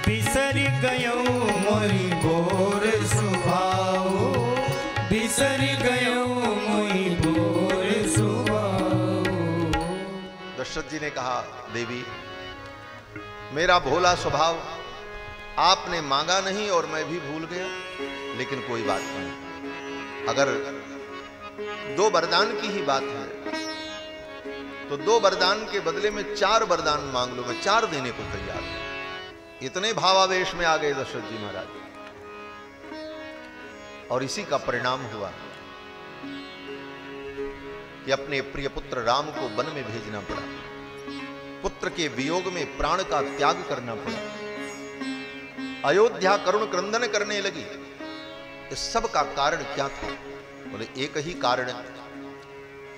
बिसर गयो मोहि भोर सुभाऊ, बिसर गयो मोहि भोर सुभाऊ। दशरथ जी ने कहा, देवी मेरा भोला स्वभाव आपने मांगा नहीं और मैं भी भूल गया, लेकिन कोई बात नहीं। अगर 2 वरदान की ही बात है तो 2 वरदान के बदले में 4 वरदान मांग लो, मैं 4 देने को तैयार हूं। इतने भावावेश में आ गए दशरथ जी महाराज, और इसी का परिणाम हुआ कि अपने प्रिय पुत्र राम को वन में भेजना पड़ा। पुत्र के वियोग में प्राण का त्याग करना पड़ा, अयोध्या करुण क्रंदन करने लगी। इस सब का कारण क्या था? बोले एक ही कारण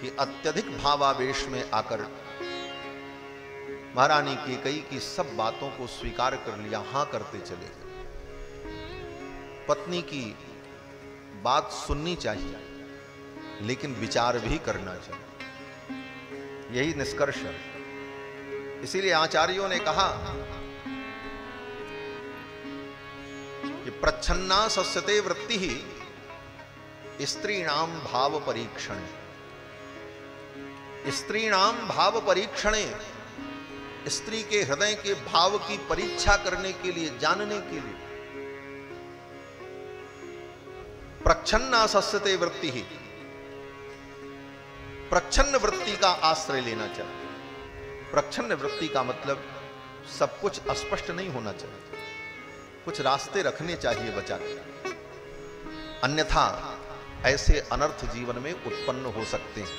कि अत्यधिक भावावेश में आकर महारानी कैकेयी की सब बातों को स्वीकार कर लिया, हां करते चले। पत्नी की बात सुननी चाहिए लेकिन विचार भी करना चाहिए, यही निष्कर्ष है। इसीलिए आचार्यों ने कहा कि प्रच्छन्ना सस्यते वृत्ति ही स्त्रीणाम भाव परीक्षण। स्त्रीणाम भाव परीक्षणे, स्त्री के हृदय के भाव की परीक्षा करने के लिए, जानने के लिए। प्रच्छन्ना सस्यते वृत्ति ही, प्रच्छन्न वृत्ति का आश्रय लेना चाहिए। प्रच्छन्न वृत्ति का मतलब सब कुछ स्पष्ट नहीं होना चाहिए, कुछ रास्ते रखने चाहिए बचा के, अन्यथा ऐसे अनर्थ जीवन में उत्पन्न हो सकते हैं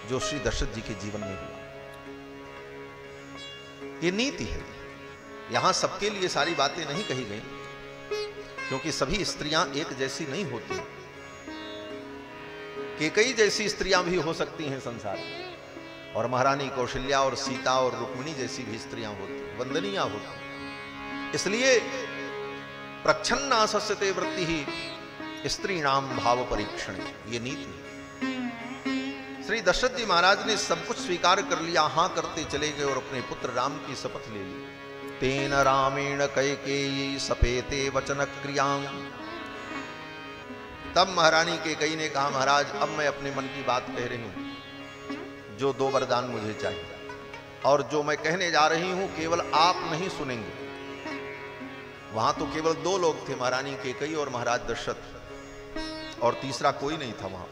जो श्री दशरथ जी के जीवन में हुआ। ये नीति है। यहां सबके लिए सारी बातें नहीं कही गई, क्योंकि सभी स्त्रियां एक जैसी नहीं होती। कैकेयी जैसी स्त्रियां भी हो सकती हैं संसार में, और महारानी कौशल्या और सीता और रुक्मिणी जैसी भी स्त्रियां होती, वंदनीय होती। इसलिए प्रच्छन्ना सस्यते वृत्ति ही स्त्रीणाम भाव परीक्षण, ये नीति। श्री दशरथ जी महाराज ने सब कुछ स्वीकार कर लिया, हां करते चले गए और अपने पुत्र राम की शपथ ले ली। तेन रामेण कैकेयी सपेते वचन क्रियां। तब महारानी कैकेयी ने कहा, महाराज अब मैं अपने मन की बात कह रही हूं, जो 2 वरदान मुझे चाहिए, और जो मैं कहने जा रही हूं केवल आप नहीं सुनेंगे। वहां तो केवल 2 लोग थे, महारानी कैकेयी और महाराज दशरथ, और तीसरा कोई नहीं था। वहां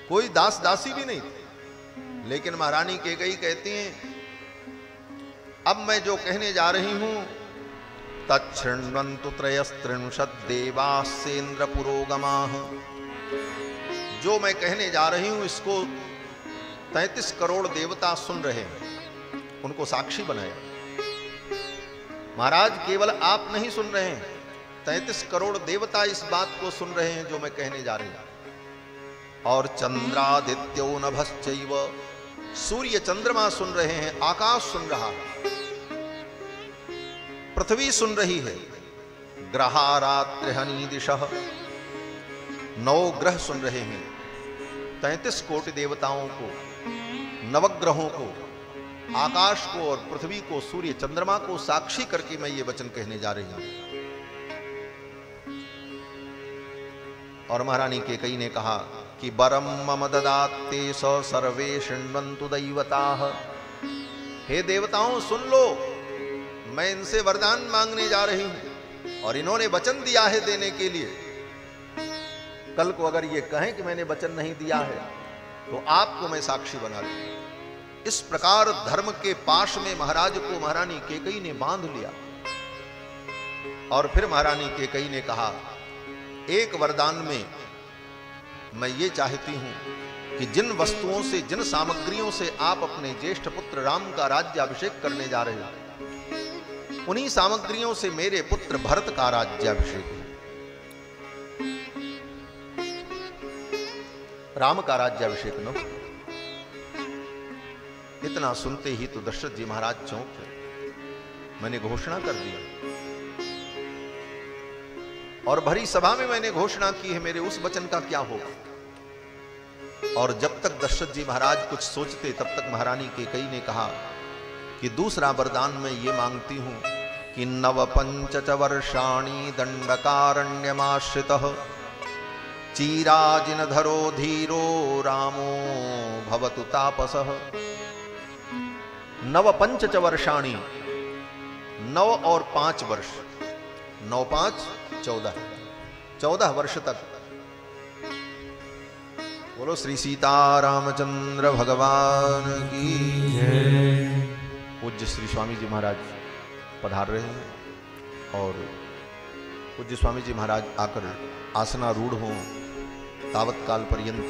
कोई दास दासी भी नहीं थे। लेकिन महारानी कैकेयी कहती हैं, अब मैं जो कहने जा रही हूं, तच्छृण्वन्तु त्रयस्त्रिंशत् देवास्येन्द्र पुरोगमाः। जो मैं कहने जा रही हूं इसको 33 करोड़ देवता सुन रहे हैं, उनको साक्षी बनाया। महाराज केवल आप नहीं सुन रहे हैं, 33 करोड़ देवता इस बात को सुन रहे हैं जो मैं कहने जा रही हूं। और चंद्रादित्यो नभश्चैव, सूर्य चंद्रमा सुन रहे हैं, आकाश सुन रहा है, पृथ्वी सुन रही है, ग्रहा रात्रिहनि दिशः, 9 ग्रह सुन रहे हैं। 33 कोटि देवताओं को, नवग्रहों को, आकाश को और पृथ्वी को, सूर्य चंद्रमा को साक्षी करके मैं ये वचन कहने जा रही हूं। और महारानी कैकेयी ने कहा कि वरम मम ददाते स सर्वे शृण्वन्तु दैवताः। हे देवताओं सुन लो, मैं इनसे वरदान मांगने जा रही हूं और इन्होंने वचन दिया है देने के लिए। कल को अगर ये कहें कि मैंने वचन नहीं दिया है तो आपको मैं साक्षी बना दूं। इस प्रकार धर्म के पाश में महाराज को महारानी कैकेयी ने बांध लिया। और फिर महारानी कैकेयी ने कहा, एक वरदान में मैं ये चाहती हूं कि जिन वस्तुओं से, जिन सामग्रियों से आप अपने ज्येष्ठ पुत्र राम का राज्याभिषेक करने जा रहे हो, उन्हीं सामग्रियों से मेरे पुत्र भरत का राज्याभिषेक हो। राम का राज्याभिषेक न हो। इतना सुनते ही तो दशरथ जी महाराज चौंक गए। मैंने घोषणा कर दिया और भरी सभा में मैंने घोषणा की है, मेरे उस वचन का क्या होगा। और जब तक दशरथ जी महाराज कुछ सोचते तब तक महारानी कैकेयी ने कहा कि दूसरा वरदान मैं ये मांगती हूं कि 9 वर्षाणि दंडकारण्यमाश्रितः चीराजिनधरो धीरो रामो भवतु तापसः। 9 वर्षाणि, 9 और 5 वर्ष, 9 5 14 वर्ष तक। बोलो श्री सीतारामचंद्र भगवान की जय। पूज्य श्री स्वामी जी महाराज पधार रहे हैं और पूज्य स्वामी जी महाराज आकर आसनारूढ़ हों, तावत काल पर्यंत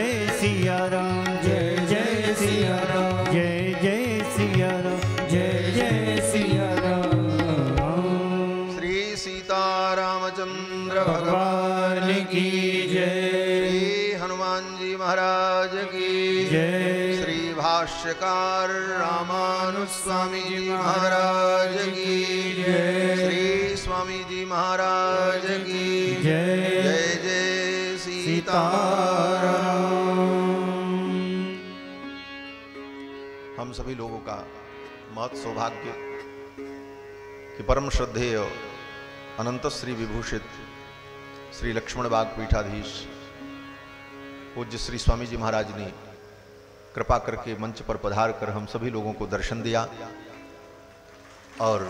जय सिया राम, जय जय सिया राम, जय जय सिया राम, जय जय सिया राम। श्री सीतारामचंद्र भगवान की जय, श्री हनुमान जी महाराज की जय, श्री भाष्यकार रामानुज स्वामी जी महाराज की जय, श्री स्वामी जी महाराज की जय जय जय सीताराम। हम सभी लोगों का महत सौभाग्य कि परम श्रद्धेय अनंत श्री विभूषित श्री लक्ष्मण बाग पीठाधीश पूज्य श्री स्वामी जी महाराज ने कृपा करके मंच पर पधार कर हम सभी लोगों को दर्शन दिया और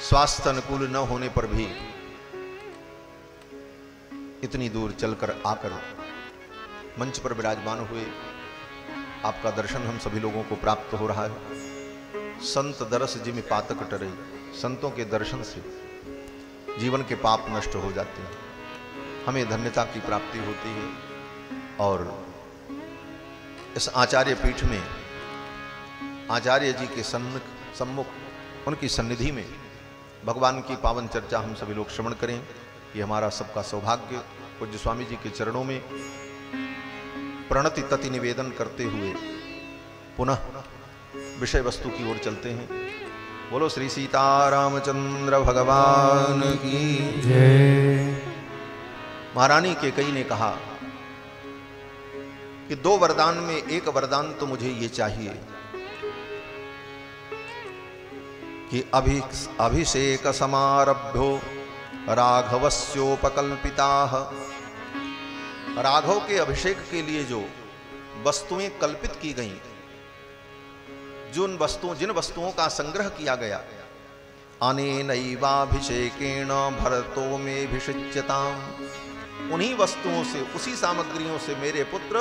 स्वास्थ्य अनुकूल न होने पर भी इतनी दूर चलकर आकर मंच पर विराजमान हुए। आपका दर्शन हम सभी लोगों को प्राप्त हो रहा है। संत दरस जिम पातक टरे, संतों के दर्शन से जीवन के पाप नष्ट हो जाते हैं, हमें धन्यता की प्राप्ति होती है। और इस आचार्य पीठ में आचार्य जी के सम्मुख उनकी सन्निधि में भगवान की पावन चर्चा हम सभी लोग श्रवण करें, ये हमारा सबका सौभाग्य। पूज्य स्वामी जी के चरणों में प्रणति तति निवेदन करते हुए पुनः विषय वस्तु की ओर चलते हैं। बोलो श्री सीतारामचंद्र भगवान की जय। महारानी केकई ने कहा कि 2 वरदान में एक वरदान तो मुझे ये चाहिए कि अभिषेक समारभ्यो राघवस्योपकल्पिताः, राघव के अभिषेक के लिए जो वस्तुएं कल्पित की गईं, जिन वस्तुओं का संग्रह किया गया, अनेनैवाभिषेकेण भरतो में भिषिच्यताम्, उन्हीं वस्तुओं से, उसी सामग्रियों से मेरे पुत्र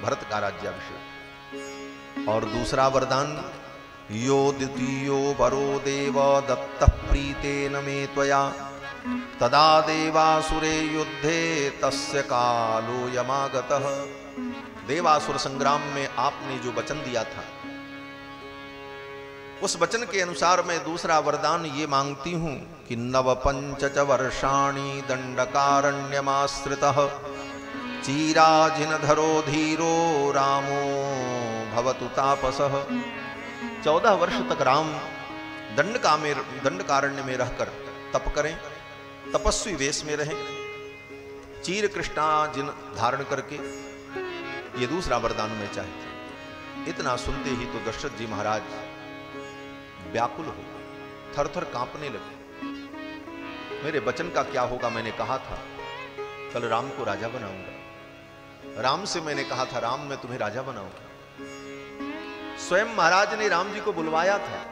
भरत का राज्याभिषेक। और दूसरा वरदान, यो द्वितीयो वरो देव दत्तः प्रीतेन मे त्वया, तदा देवासुरे युद्धे तस्य कालो यमागतः। देवासुर संग्राम में आपने जो वचन दिया था, उस वचन के अनुसार मैं दूसरा वरदान ये मांगती हूं कि 9 वर्षाणि दंडकारण्यमाश्रितः चीराजिनधरो धीरो रामो भवतु तापसः। 14 वर्ष तक राम दंडकारण्य में रहकर तप करें, तपस्वी वेश में रहें, चीर कृष्णा जिन धारण करके, ये दूसरा वरदान मैं चाहती। इतना सुनते ही तो दशरथ जी महाराज व्याकुल हो, थर-थर कांपने लगे। मेरे वचन का क्या होगा? मैंने कहा था कल राम को राजा बनाऊंगा, राम से मैंने कहा था राम मैं तुम्हें राजा बनाऊंगा। स्वयं महाराज ने राम जी को बुलवाया था।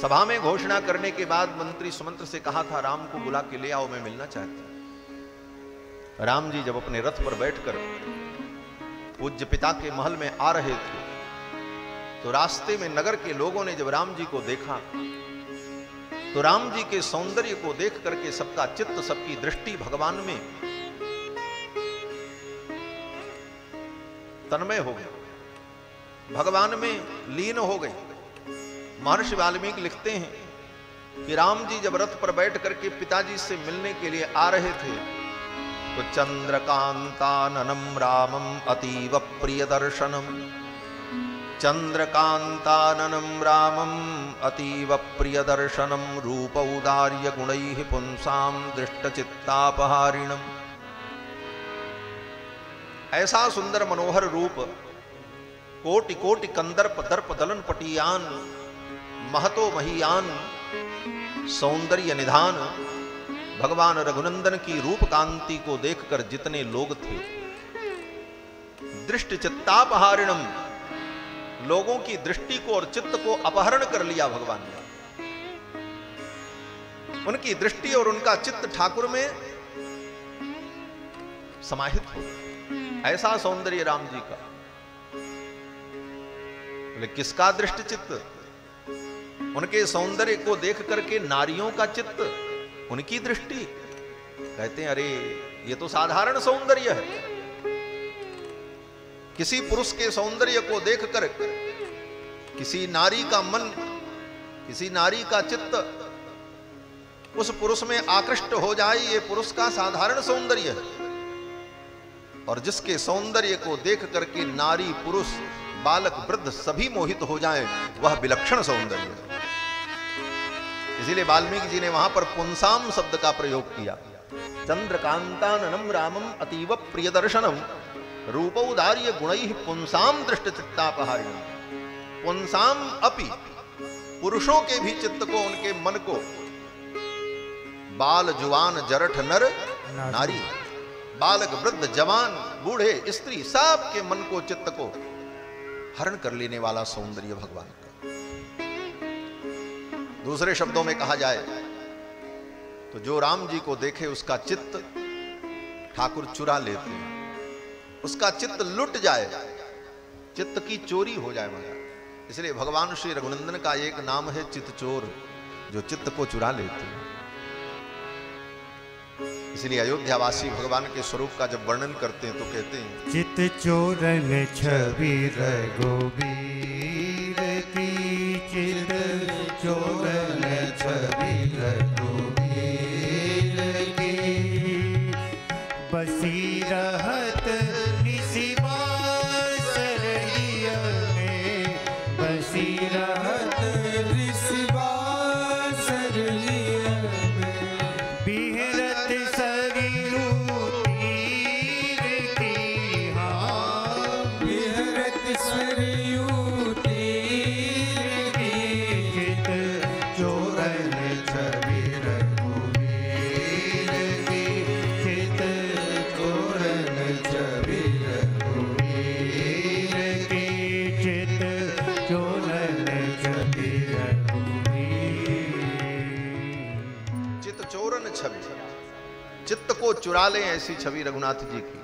सभा में घोषणा करने के बाद मंत्री सुमंत्र से कहा था राम को बुला के ले आओ, मैं मिलना चाहता। राम जी जब अपने रथ पर बैठकर पूज्य पिता के महल में आ रहे थे, तो रास्ते में नगर के लोगों ने जब राम जी को देखा, तो राम जी के सौंदर्य को देख करके सबका चित्त, सबकी दृष्टि भगवान में तन्मय हो गई, भगवान में लीन हो गई। महर्षि वाल्मीकि लिखते हैं कि राम जी जब रथ पर बैठ करके पिताजी से मिलने के लिए आ रहे थे, तो चंद्रकांताननं रामम अतीव प्रिय दर्शनम, चंद्रकांताननं रामम अतीव प्रिय दर्शनम, रूपौदार्य गुणैः पुंसाम दृष्टचित्तापहारिणम। ऐसा सुंदर मनोहर रूप, कोटि कोटि कंदर्प दर्प दलन पटियान, महतो महियान, सौंदर्य निधान, भगवान रघुनंदन की रूप कांति को देखकर जितने लोग थे, दृष्टि चित्तापहारिणम, लोगों की दृष्टि को और चित्त को अपहरण कर लिया भगवान ने। उनकी दृष्टि और उनका चित्त ठाकुर में समाहित हो, ऐसा सौंदर्य राम जी का। बोले किसका दृष्टि चित्त? उनके सौंदर्य को देख करके नारियों का चित्त, उनकी दृष्टि। कहते हैं अरे ये तो साधारण सौंदर्य है। किसी पुरुष के सौंदर्य को देखकर किसी नारी का मन, किसी नारी का चित्त उस पुरुष में आकृष्ट हो जाए, ये पुरुष का साधारण सौंदर्य है। और जिसके सौंदर्य को देख करके नारी, पुरुष, बालक, वृद्ध सभी मोहित हो जाएं, वह विलक्षण सौंदर्य है। इसीलिए वाल्मीकि जी ने वहां पर पुंसाम शब्द का प्रयोग किया। चंद्रकांताननम रामम अतीव प्रिय दर्शनम रूपौदार्य गुणैः पुंसाम दृष्ट चित्तापहारिणम। पुंसाम अपि, पुरुषों के भी चित्त को, उनके मन को, बाल जुवान जरठ नर नारी, बालक वृद्ध जवान बूढ़े स्त्री, सब के मन को, चित्त को हरण कर लेने वाला सौंदर्य भगवान का। दूसरे शब्दों में कहा जाए तो जो राम जी को देखे उसका चित्त ठाकुर चुरा लेते हैं, उसका चित्त लुट जाए, चित्त की चोरी हो जाए महाराज। इसलिए भगवान श्री रघुनंदन का एक नाम है चित्त चोर, जो चित्त को चुरा लेते हैं। इसलिए अयोध्यावासी भगवान के स्वरूप का जब वर्णन करते हैं तो कहते हैं चित चोरन छवि रघुबीर की, चित चोरन छवि रघुबीर की, बसी रहत निसी बांसुरिया में, बसी रहत निसी बांसुरिया में, बिहरत सरयू तीर की, हाँ बिहरत सरयू तीर की, चित चोरन छवि रघुबीर की, चित चोरन छवि रघुबीर की, चित चोरन छवि रघुबीर। चित्त चोरन छवि, चित्त को चुरा ले ऐसी छवि रघुनाथ जी की।